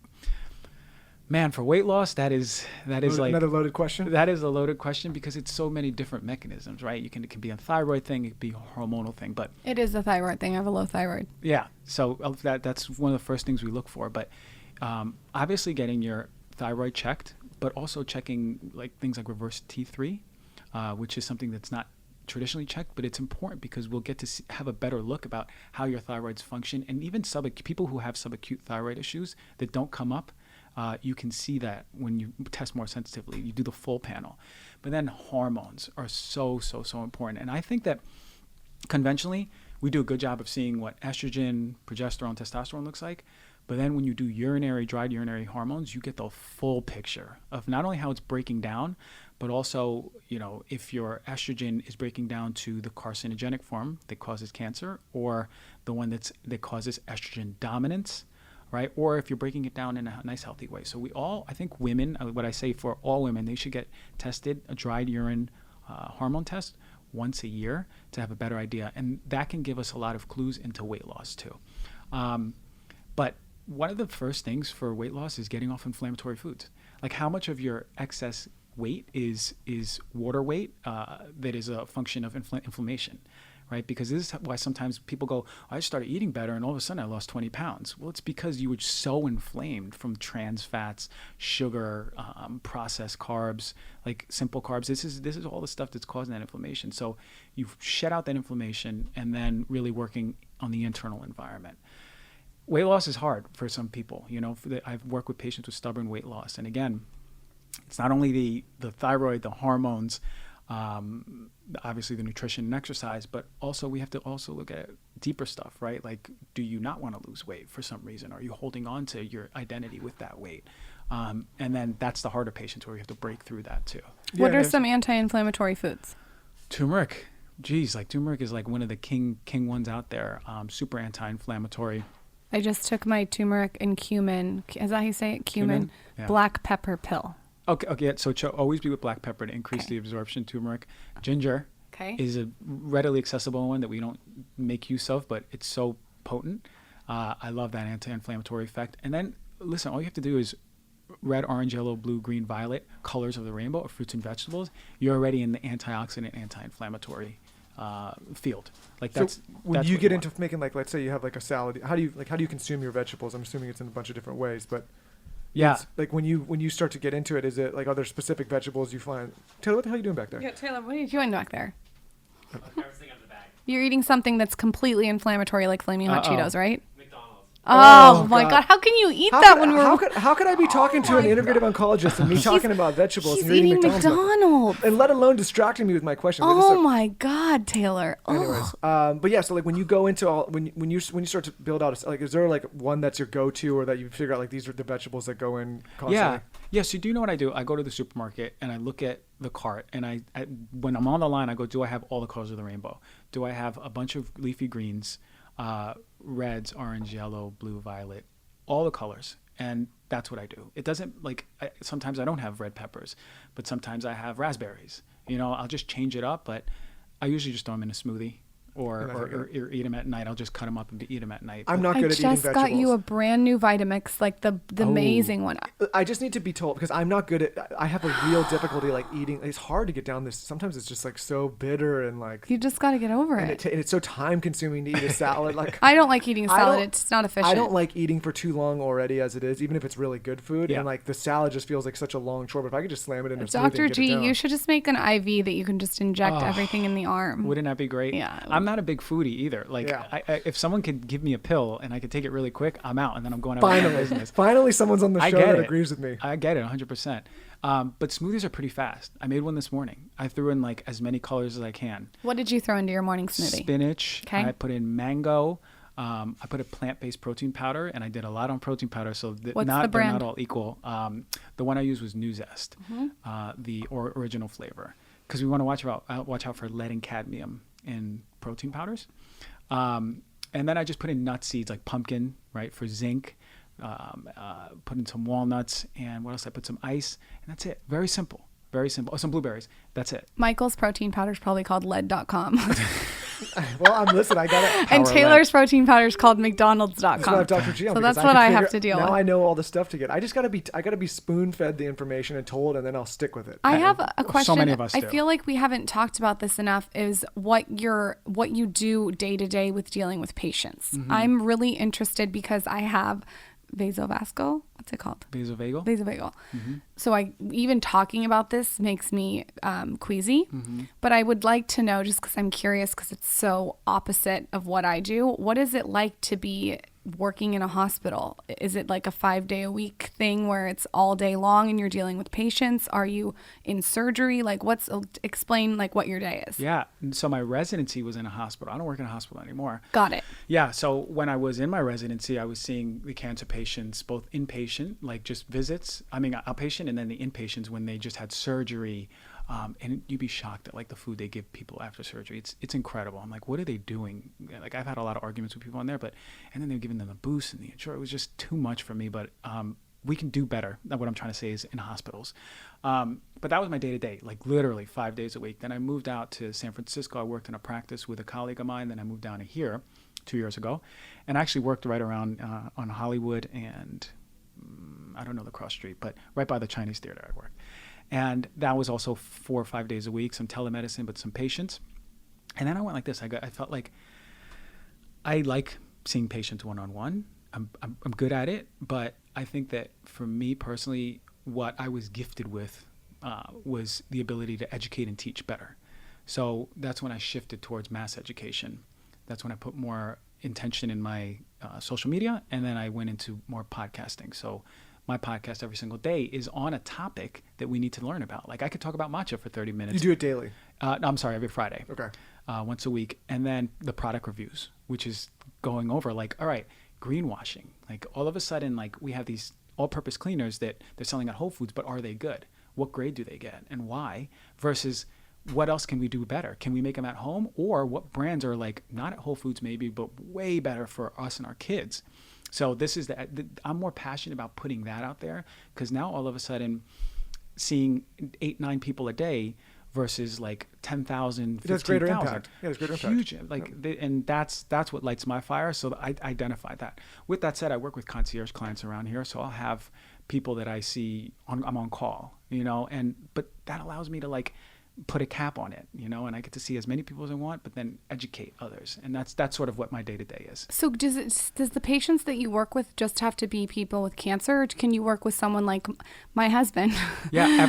Man, for weight loss, that is like another loaded question. That is a loaded question because it's so many different mechanisms, right? It can be a thyroid thing, it can be a hormonal thing, but It is a thyroid thing. I have a low thyroid. yeah. So that's one of the first things we look for. But obviously, getting your thyroid checked, but also checking like things like reverse T3, which is something that's not traditionally checked, but it's important because we'll get to have a better look about how your thyroids function, and even people who have subacute thyroid issues that don't come up. You can see that when you test more sensitively. You do the full panel. But then hormones are so important. And I think that conventionally, we do a good job of seeing what estrogen, progesterone, testosterone looks like. But then when you do dried urinary hormones, you get the full picture of not only how it's breaking down, but also, if your estrogen is breaking down to the carcinogenic form that causes cancer, or the one that causes estrogen dominance, right? Or if you're breaking it down in a nice, healthy way. So I think women, what I say for all women, they should get tested, a dried urine hormone test once a year to have a better idea. And that can give us a lot of clues into weight loss too. But one of the first things for weight loss is getting off inflammatory foods. Like how much of your excess weight is water weight that is a function of inflammation, right? Because this is why sometimes people go, I started eating better and all of a sudden I lost 20 pounds. Well, it's because you were so inflamed from trans fats, sugar, processed carbs, like simple carbs. This is all the stuff that's causing that inflammation. So you shed out that inflammation and then really working on the internal environment. Weight loss is hard for some people. I've worked with patients with stubborn weight loss. And again, it's not only the thyroid, the hormones, obviously the nutrition and exercise, but also we have to also look at deeper stuff, right? Like, do you not want to lose weight for some reason? Are you holding on to your identity with that weight? And then that's the harder patients where we have to break through that too. What are some anti-inflammatory foods? Turmeric. Geez, like turmeric is like one of the king ones out there. Super anti-inflammatory. I just took my turmeric and cumin. Is that how you say it? Cumin? Yeah. Black pepper pill. Okay. So always be with black pepper to increase the absorption. Turmeric. Ginger is a readily accessible one that we don't make use of, but it's so potent. I love that anti-inflammatory effect. And then, listen, all you have to do is red, orange, yellow, blue, green, violet, colors of the rainbow of fruits and vegetables. You're already in the antioxidant, anti-inflammatory field. Like that's so when that's you what get you into making, like, let's say you have like a salad, how do you consume your vegetables? I'm assuming it's in a bunch of different ways, but it's like when you start to get into it, is it like, are there specific vegetables you find? Taylor, what the hell are you doing back there? Yeah, Taylor, what are you doing back there? I was thinking of the bag. You're eating something that's completely inflammatory, like Flaming Hot Cheetos, right? McDonald's. Oh my God! How can you eat that when we're how could I be talking to an integrative oncologist and me talking about vegetables he's and you're eating McDonald's? And let alone distracting me with my questions. Oh my God, Taylor! Anyways, but yeah, so like when you go into when you start to build out, like, is there like one that's your go-to or that you figure out like these are the vegetables that go in constantly? Yeah. So do you know what I do? I go to the supermarket and I look at the cart and I when I'm on the line, I go, do I have all the colors of the rainbow? Do I have a bunch of leafy greens, reds, orange, yellow, blue, violet, all the colors? And that's what I do. It doesn't like, sometimes I don't have red peppers, but sometimes I have raspberries. I'll just change it up, but I usually just throw them in a smoothie or eat them at night. I'll just cut them up and eat them at night. I'm not good at eating vegetables. I just got you a brand new Vitamix, like the amazing one. I just need to be told, because I'm not good at, I have a real difficulty like eating. It's hard to get down this. Sometimes it's just like so bitter and like. You just got to get over it. And it's so time consuming to eat a salad. Like I don't like eating salad. It's not efficient. I don't like eating for too long already as it is, even if it's really good food. Yeah. And like the salad just feels like such a long chore. But if I could just slam it in a smoothie Dr. and get G, it down. you should just make an IV that you can just inject everything in the arm. Wouldn't that be great? Yeah. I'm not a big foodie either. Like, if someone could give me a pill and I could take it really quick, I'm out, and then I'm going about my business. Finally, someone's on the show that it. agrees with me. I get it, 100%. But smoothies are pretty fast. I made one this morning. I threw in like as many colors as I can. What did you throw into your morning smoothie? Spinach. Okay. I put in mango. I put a plant-based protein powder, and I did a lot on protein powder, so What's the brand? they're not all equal. The one I used was New Zest, the original flavor, because we want to watch out for lead and cadmium in protein powders. And then I just put in nut seeds like pumpkin, right, for zinc. Put in some walnuts, and what else? I put some ice, and that's it. Very simple. Very simple. Oh, some blueberries. That's it. Michael's protein powder is probably called lead.com. Well, listen, I got it. And Taylor's protein powder is called McDonald's.com. So Dr. G on, so because that's what I have figure- to deal now with. I know all the stuff to get. I gotta be spoon fed the information and told, and then I'll stick with it. I have a question. many of us I do. feel like we haven't talked about this enough, is what you do day to day with dealing with patients. I'm really interested because I have vasovascular. What's it called? Vasovagal. Vasovagal. So even talking about this makes me queasy. But I would like to know, just because I'm curious, because it's so opposite of what I do. What is it like to be working in a hospital? Is it like a 5-day-a-week thing where it's all day long and you're dealing with patients? Are you in surgery? Like, explain like what your day is. Yeah. So my residency was in a hospital. I don't work in a hospital anymore. Got it. Yeah. So when I was in my residency, I was seeing the cancer patients, both inpatient, like just visits, outpatient, and then the inpatients when they just had surgery. And you'd be shocked at like the food they give people after surgery. It's incredible. I'm like, what are they doing? Like, I've had a lot of arguments with people on there, and then they're giving them a boost and the insurance. It was just too much for me, but we can do better. That's what I'm trying to say is in hospitals. But that was my day to day, like literally 5 days a week. Then I moved out to San Francisco. I worked in a practice with a colleague of mine. Then I moved down to here 2 years ago, and I actually worked right around on Hollywood and I don't know the cross street, but right by the Chinese theater I worked. And that was also 4 or 5 days a week, some telemedicine, but some patients. And then I went like this. I felt like I like seeing patients one-on-one. I'm good at it, but I think that for me personally, what I was gifted with was the ability to educate and teach better. So that's when I shifted towards mass education. That's when I put more intention in my social media, and then I went into more podcasting. So my podcast every single day is on a topic that we need to learn about. Like I could talk about matcha for 30 minutes. You do it daily? No, I'm sorry, every Friday. Okay. Once a week. And then the product reviews, which is going over like, all right, greenwashing. Like all of a sudden, like we have these all-purpose cleaners that they're selling at Whole Foods, but are they good? What grade do they get and why? Versus what else can we do better? Can we make them at home? Or what brands are like not at Whole Foods maybe, but way better for us and our kids? So this is I'm more passionate about putting that out there, because now all of a sudden seeing 8-9 people a day versus like 10,000, 15,000. It has greater impact. Yeah, it's greater huge, impact. like, and that's what lights my fire. So I identify that. With that said, I work with concierge clients around here, so I'll have people that I see I'm on call, but that allows me to like put a cap on it, and I get to see as many people as I want, but then educate others. And that's sort of what my day-to-day is. So does the patients that you work with just have to be people with cancer, or can you work with someone like my husband? Yeah,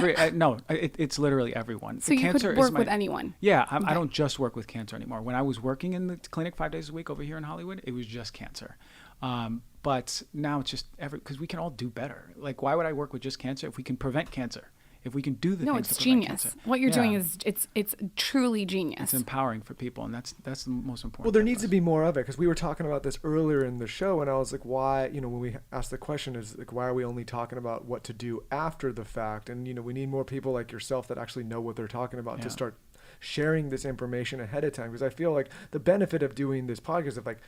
it's literally everyone. So you could work with anyone? Yeah, Okay. I don't just work with cancer anymore. When I was working in the clinic 5 days a week over here in Hollywood, it was just cancer. But now it's just because we can all do better. Like, why would I work with just cancer if we can prevent cancer? If we can do the things it's to prevent genius. cancer. What you're doing is it's truly genius. It's empowering for people, and that's the most important. Well, there thing needs for to be more of it, because we were talking about this earlier in the show, and I was like, why? When we asked the question, is like, why are we only talking about what to do after the fact? And we need more people like yourself that actually know what they're talking about to start sharing this information ahead of time. Because I feel like the benefit of doing this podcast, of like,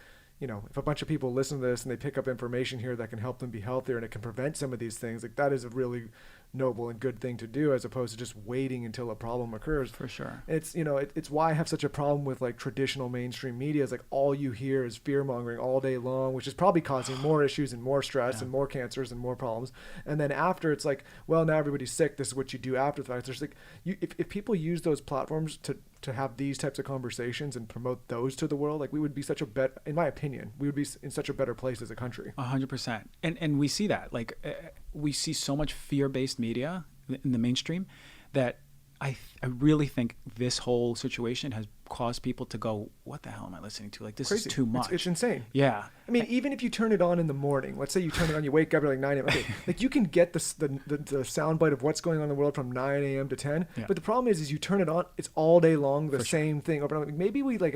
if a bunch of people listen to this and they pick up information here that can help them be healthier and it can prevent some of these things, like that is a really noble and good thing to do, as opposed to just waiting until a problem occurs. For sure. It's it's why I have such a problem with like traditional mainstream media. Is like all you hear is fear mongering all day long, which is probably causing more issues and more stress and more cancers and more problems. And then after, it's like, well, now everybody's sick, this is what you do after the fact. There's like, if people use those platforms to have these types of conversations and promote those to the world, like we would be in my opinion, we would be in such a better place as a country. 100%. And we see that, like we see so much fear-based media in the mainstream that I really think this whole situation has caused people to go, what the hell am I listening to? Like, this Crazy. is too much. It's insane. Yeah. I mean, even if you turn it on in the morning, let's say you turn it on, you wake up at like 9 a.m. Okay, like you can get the soundbite of what's going on in the world from 9 a.m. to 10. Yeah. But the problem is you turn it on, it's all day long, the same thing over and over. Maybe we like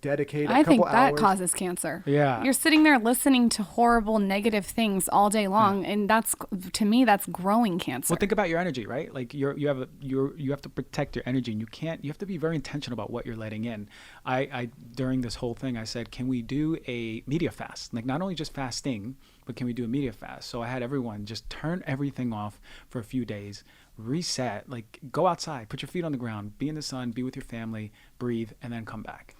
dedicate a couple hours. I think that causes cancer. Yeah. You're sitting there listening to horrible negative things all day long, and that's, to me, that's growing cancer. Well, think about your energy, right? Like you have to protect your energy, and you have to be very intentional about what you're letting in. I during this whole thing, I said, can we do a media fast? Like not only just fasting, but can we do a media fast? So I had everyone just turn everything off for a few days, reset, like go outside, put your feet on the ground, be in the sun, be with your family, breathe, and then come back.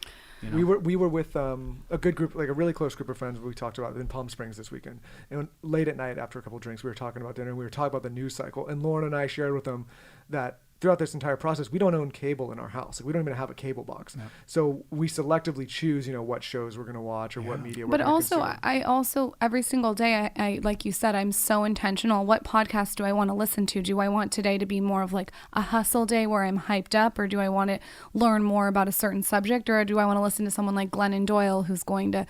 We were with a good group, like a really close group of friends we talked about in Palm Springs this weekend. And late at night, after a couple of drinks, we were talking about dinner, and we were talking about the news cycle. And Lauren and I shared with them that throughout this entire process, we don't own cable in our house. Like, we don't even have a cable box. No. So we selectively choose, what shows we're going to watch or what media we're going to consume. But I also, every single day, I like you said, I'm so intentional. What podcast do I want to listen to? Do I want today to be more of like a hustle day where I'm hyped up, or do I want to learn more about a certain subject, or do I want to listen to someone like Glennon Doyle who's going to,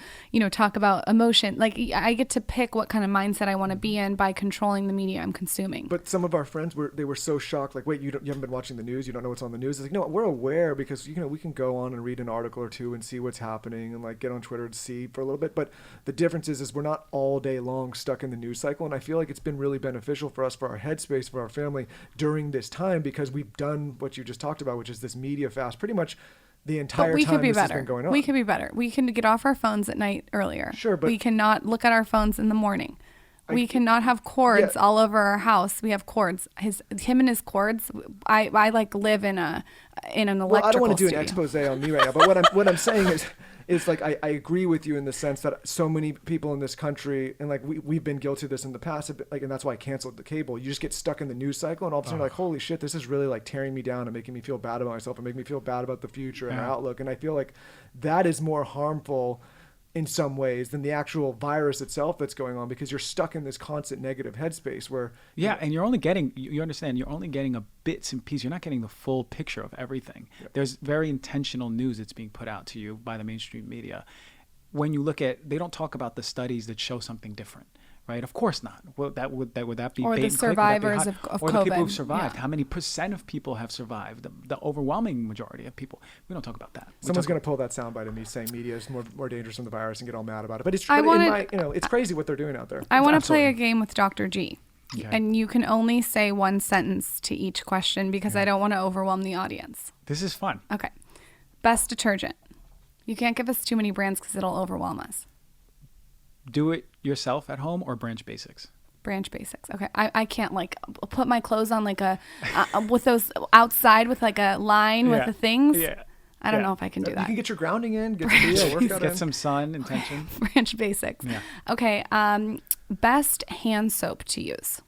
talk about emotion? Like, I get to pick what kind of mindset I want to be in by controlling the media I'm consuming. But some of our friends were so shocked, like, wait, you haven't been watching the news, you don't know what's on the news. It's like, no, we're aware, because we can go on and read an article or two and see what's happening and like get on Twitter to see for a little bit. But the difference is we're not all day long stuck in the news cycle. And I feel like it's been really beneficial for us, for our headspace, for our family during this time, because we've done what you just talked about, which is this media fast pretty much the entire time this has been going on. We could be better. We can get off our phones at night earlier. Sure, but we cannot look at our phones in the morning. We cannot have cords all over our house. We have cords. Him and his cords. I like live in an electrical. Well, I don't want to do studio. an expose on me right now, but what I'm saying It's like I agree with you in the sense that so many people in this country, and like we've been guilty of this in the past, like, and that's why I canceled the cable. You just get stuck in the news cycle, and all of a sudden you're like, holy shit, this is really like tearing me down and making me feel bad about myself and making me feel bad about the future and our outlook. And I feel like that is more harmful in some ways than the actual virus itself that's going on, because you're stuck in this constant negative headspace where and you're only getting, you understand, you're only getting a bits and pieces. You're not getting the full picture of everything. There's very intentional news that's being put out to you by the mainstream media. When you look at, they don't talk about the studies that show something different, right? Of course not. Well, would that be or bait the and click? survivors of or COVID. the people who've survived? Yeah. How many % of people have survived? The overwhelming majority of people. We don't talk about that. someone's going to pull that soundbite of me saying media is more dangerous than the virus and get all mad about it. But it's it's crazy what they're doing out there. I want to play a game with Dr. G. Okay. And you can only say one sentence to each question because I don't want to overwhelm the audience. This is fun. Okay. Best detergent. You can't give us too many brands because it'll overwhelm us. Do it yourself at home or Branch Basics? Branch Basics. Okay. I can't like put my clothes on like a with those outside with like a line with the things. Yeah. I don't know if I can do You that. can get your grounding in, get your workout in. Get some sun and tension. Branch Basics. Yeah. Okay. Best hand soap to use.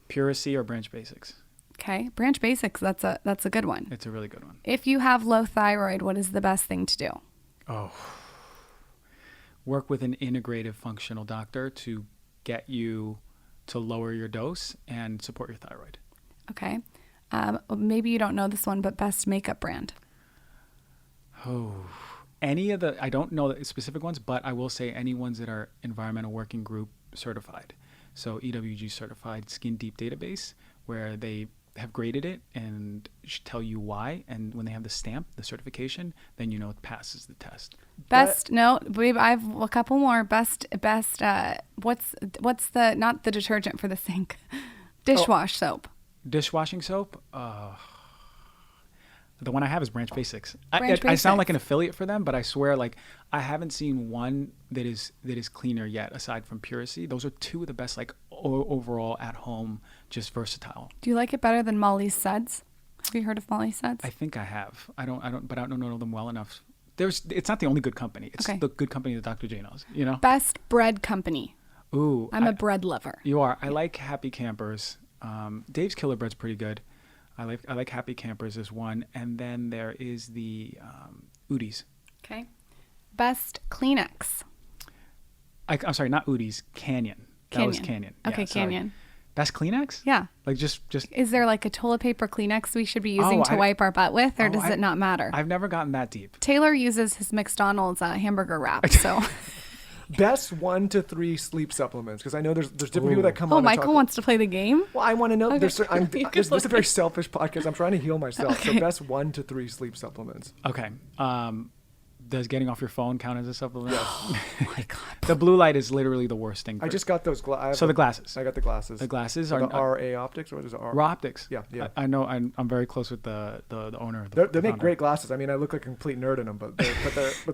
Puracy or Branch Basics? Okay. Branch Basics. That's a good one. It's a really good one. If you have low thyroid, what is the best thing to do? Work with an integrative functional doctor to get you to lower your dose and support your thyroid. Okay. Maybe you don't know this one, but best makeup brand. Any of the, I don't know the specific ones, but I will say any ones that are Environmental Working Group certified. So EWG certified Skin Deep database, where they have graded it and tell you why. And when they have the stamp, the certification, then you know it passes the test. Best, no, babe, I have a couple more. Best, what's the, not the detergent for the sink, dishwash soap. Dishwashing soap? The one I have is Branch Basics. Branch I sound Basics. like an affiliate for them, but I swear, like, I haven't seen one that is cleaner yet, aside from Puracy. Those are two of the best, like, overall at home, just versatile. Do you like it better than Molly's Suds? Have you heard of Molly's Suds? I think I have. I don't know them well enough. It's not the only good company. It's Okay. the good company that Dr. J knows, you know? Best bread company. Ooh. I'm a bread lover. You are. I like Happy Campers. Dave's Killer Bread's pretty good. I like Happy Campers as one. And then there is the Udi's. Okay. Best Kleenex. I'm sorry, not Udi's, Canyon. That was Canyon. Okay, Yeah, sorry. Canyon. Best Kleenex? Yeah. Like just Is there like a toilet paper Kleenex we should be using to wipe our butt with, or does it not matter? I've never gotten that deep. Taylor uses his McDonald's hamburger wrap, so. Best 1 to 3 sleep supplements, because I know there's different people that come on. Oh, and Michael talk. wants to play the game? Well, I want to know. Okay. This You can is a look. very selfish podcast. I'm trying to heal myself. Okay. So best 1 to 3 sleep supplements. Okay. Does getting off your phone count as a supplement? Oh my God. The blue light is literally the worst thing. I just got those glasses. the glasses. I got the glasses. The glasses the are RA Optics, or what is it? Raw Optics. Yeah. I know. I'm very close with the owner. They make founder. great glasses. I mean, I look like a complete nerd in them, but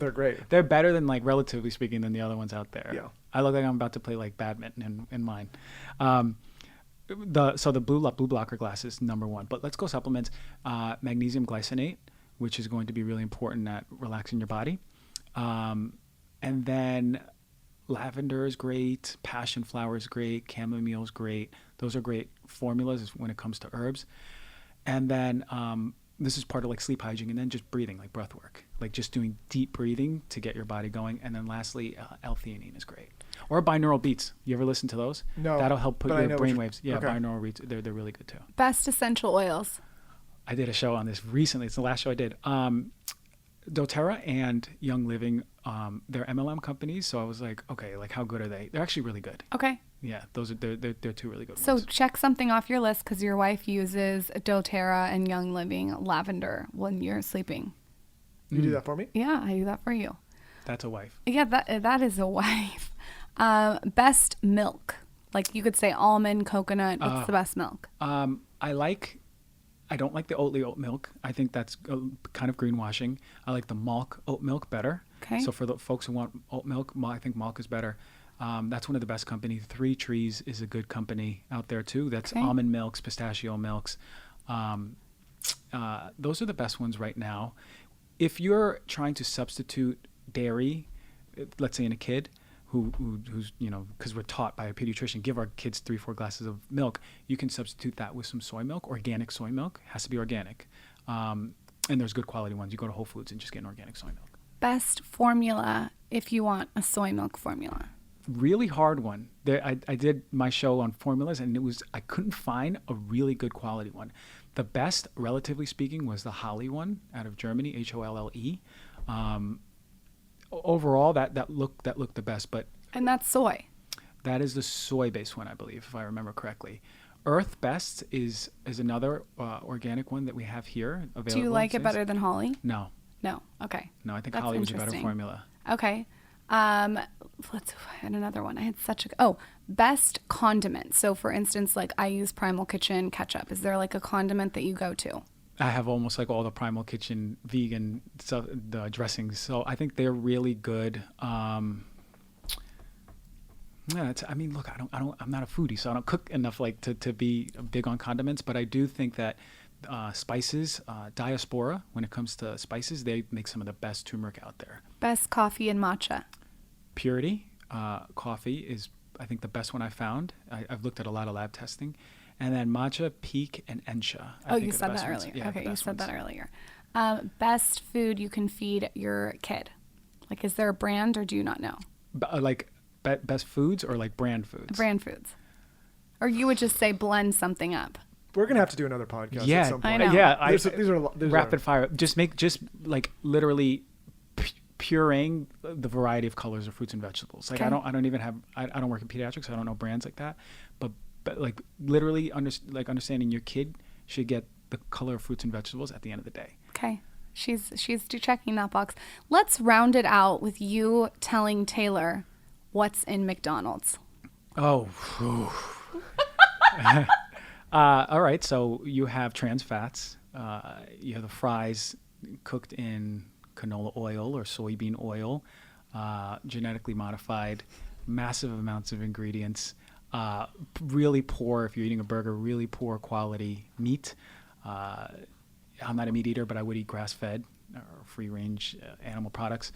they're great. They're better than, like, relatively speaking, than the other ones out there. Yeah. I look like I'm about to play like badminton in mine. The blue blocker glasses, number one. But let's go supplements. Magnesium glycinate, which is going to be really important at relaxing your body. And then lavender is great, passion flower is great, chamomile is great. Those are great formulas when it comes to herbs. And then this is part of like sleep hygiene, and then just breathing, like breath work, like just doing deep breathing to get your body going. And then lastly, L-theanine is great. Or binaural beats. You ever listen to those? No. That'll help put but I your know what brainwaves. Yeah, okay. binaural beats. They're really good too. Best essential oils. I did a show on this recently. It's the last show I did. doTERRA and Young Living, they're MLM companies. So I was like, okay, like how good are they? They're actually really good. Okay. Yeah, they're two really good So ones. check something off your list because your wife uses doTERRA and Young Living lavender when you're sleeping. You do that for me? Yeah, I do that for you. That's a wife. Yeah, that is a wife. Best milk. Like you could say almond, coconut. What's the best milk? I don't like the Oatly oat milk. I think that's kind of greenwashing. I like the Malk oat milk better. Okay. So for the folks who want oat milk, I think Malk is better. That's one of the best companies. 3 Trees is a good company out there too. That's Okay. almond milks, pistachio milks. Those are the best ones right now. if you're trying to substitute dairy, let's say in a kid who's, because we're taught by a pediatrician, give our kids 3-4 glasses of milk, you can substitute that with some soy milk, organic soy milk. Has to be organic. And there's good quality ones. You go to Whole Foods and just get an organic soy milk. Best formula if you want a soy milk formula. Really hard one. I did my show on formulas, and I couldn't find a really good quality one. The best, relatively speaking, was the Holle one out of Germany, Holle. Overall, that looked the best, but And that's soy. that is the soy-based one, I believe, if I remember correctly. Earth Best is another organic one that we have here available. Do you like it better than Holly? No, No. Okay. I think That's Holle was a better interesting. formula. Okay. Let's add another one. I had best condiment. So for instance, like I use Primal Kitchen ketchup. Is there like a condiment that you go to? I have almost like all the Primal Kitchen vegan stuff, the dressings. So I think they're really good. Look, I'm not a foodie, so I don't cook enough to be big on condiments. But I do think that spices, Diaspora, when it comes to spices, they make some of the best turmeric out there. Best coffee and matcha. Purity coffee is, I think, the best one I found. I've looked at a lot of lab testing. And then matcha, peak, and ensha. You said that earlier. Yeah, okay, you said that earlier. Best food you can feed your kid. Like, is there a brand or do you not know? Best foods or like brand foods? Brand foods. Or you would just say blend something up. We're gonna have to do another podcast Yeah, at some point. I know. Yeah, These are rapid fire. Just like literally pureeing the variety of colors of fruits and vegetables. Like Okay. I don't work in pediatrics. So I don't know brands like that. But like literally understanding your kid should get the color of fruits and vegetables at the end of the day. Okay. She's checking that box. Let's round it out with you telling Taylor what's in McDonald's. Oh. All right. So you have trans fats. You have the fries cooked in canola oil or soybean oil, genetically modified, massive amounts of ingredients, really poor, if you're eating a burger, really poor quality meat. I'm not a meat eater, but I would eat grass-fed or free-range animal products.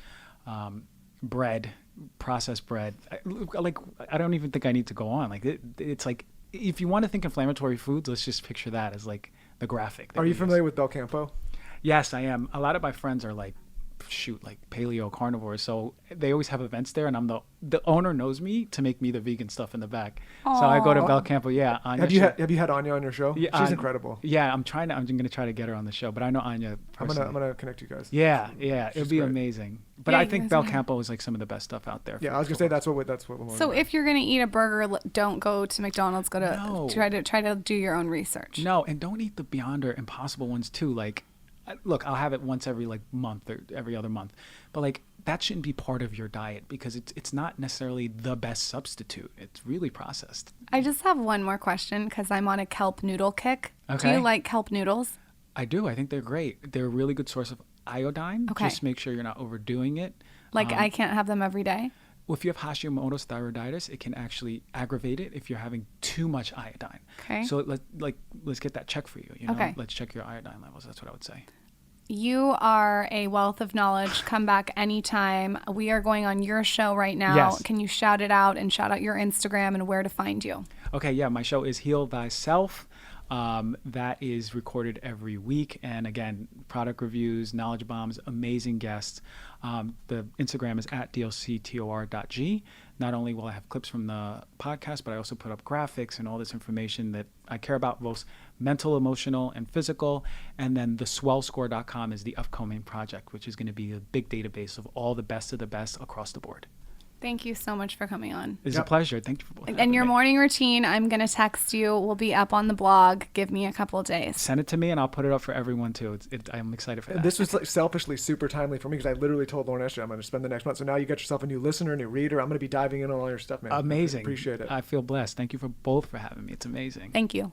Bread, processed bread. I don't even think I need to go on. It's like, if you want to think inflammatory foods, let's just picture that as like the graphic. Are you familiar with Bel Campo? Yes, I am. A lot of my friends are like paleo carnivores, so they always have events there, and I'm the owner knows me to make me the vegan stuff in the back. Aww. So I go to Bel Campo. Yeah, Anya, Have you had Anya on your show? Yeah, She's incredible. Yeah, I'm gonna try to get her on the show, but I know Anya personally. I'm gonna connect you guys. Yeah, She's it'd be great. amazing. But Yeah, I you think guys Bel are- Campo is like some of the best stuff out there. Yeah, I was gonna say that's what we're So if you're gonna eat a burger, don't go to McDonald's. Go to No. try to do your own research. No, and don't eat the Beyond or Impossible ones too. Like, look, I'll have it once every month or every other month, but that shouldn't be part of your diet because it's not necessarily the best substitute. It's really processed. I just have one more question because I'm on a kelp noodle kick. Do Okay. you like kelp noodles? I do. I think they're great. They're a really good source of iodine. Okay. Just make sure you're not overdoing it. I can't have them every day. Well, if you have Hashimoto's thyroiditis, it can actually aggravate it if you're having too much iodine. Okay. So let's get that check for you. Okay. Let's check your iodine levels. That's what I would say. You are a wealth of knowledge. Come back anytime. We are going on your show right now. Yes. Can you shout it out and shout out your Instagram and where to find you? Okay, yeah, my show is Heal Thyself. That is recorded every week. And again, product reviews, knowledge bombs, amazing guests. The Instagram is @dlctor.g. Not only will I have clips from the podcast, but I also put up graphics and all this information that I care about, both mental, emotional, and physical. And then the swellscore.com is the upcoming project, which is going to be a big database of all the best of the best across the board. Thank you so much for coming on. It's a pleasure. Thank you for both. And your morning routine, I'm going to text you. Will be up on the blog. Give me a couple of days. Send it to me and I'll put it up for everyone too. I'm excited for that. This was selfishly super timely for me because I literally told Lauren yesterday I'm going to spend the next month. So now you got yourself a new listener, a new reader. I'm going to be diving in on all your stuff, man. Amazing. Appreciate it. I feel blessed. Thank you for having me. It's amazing. Thank you.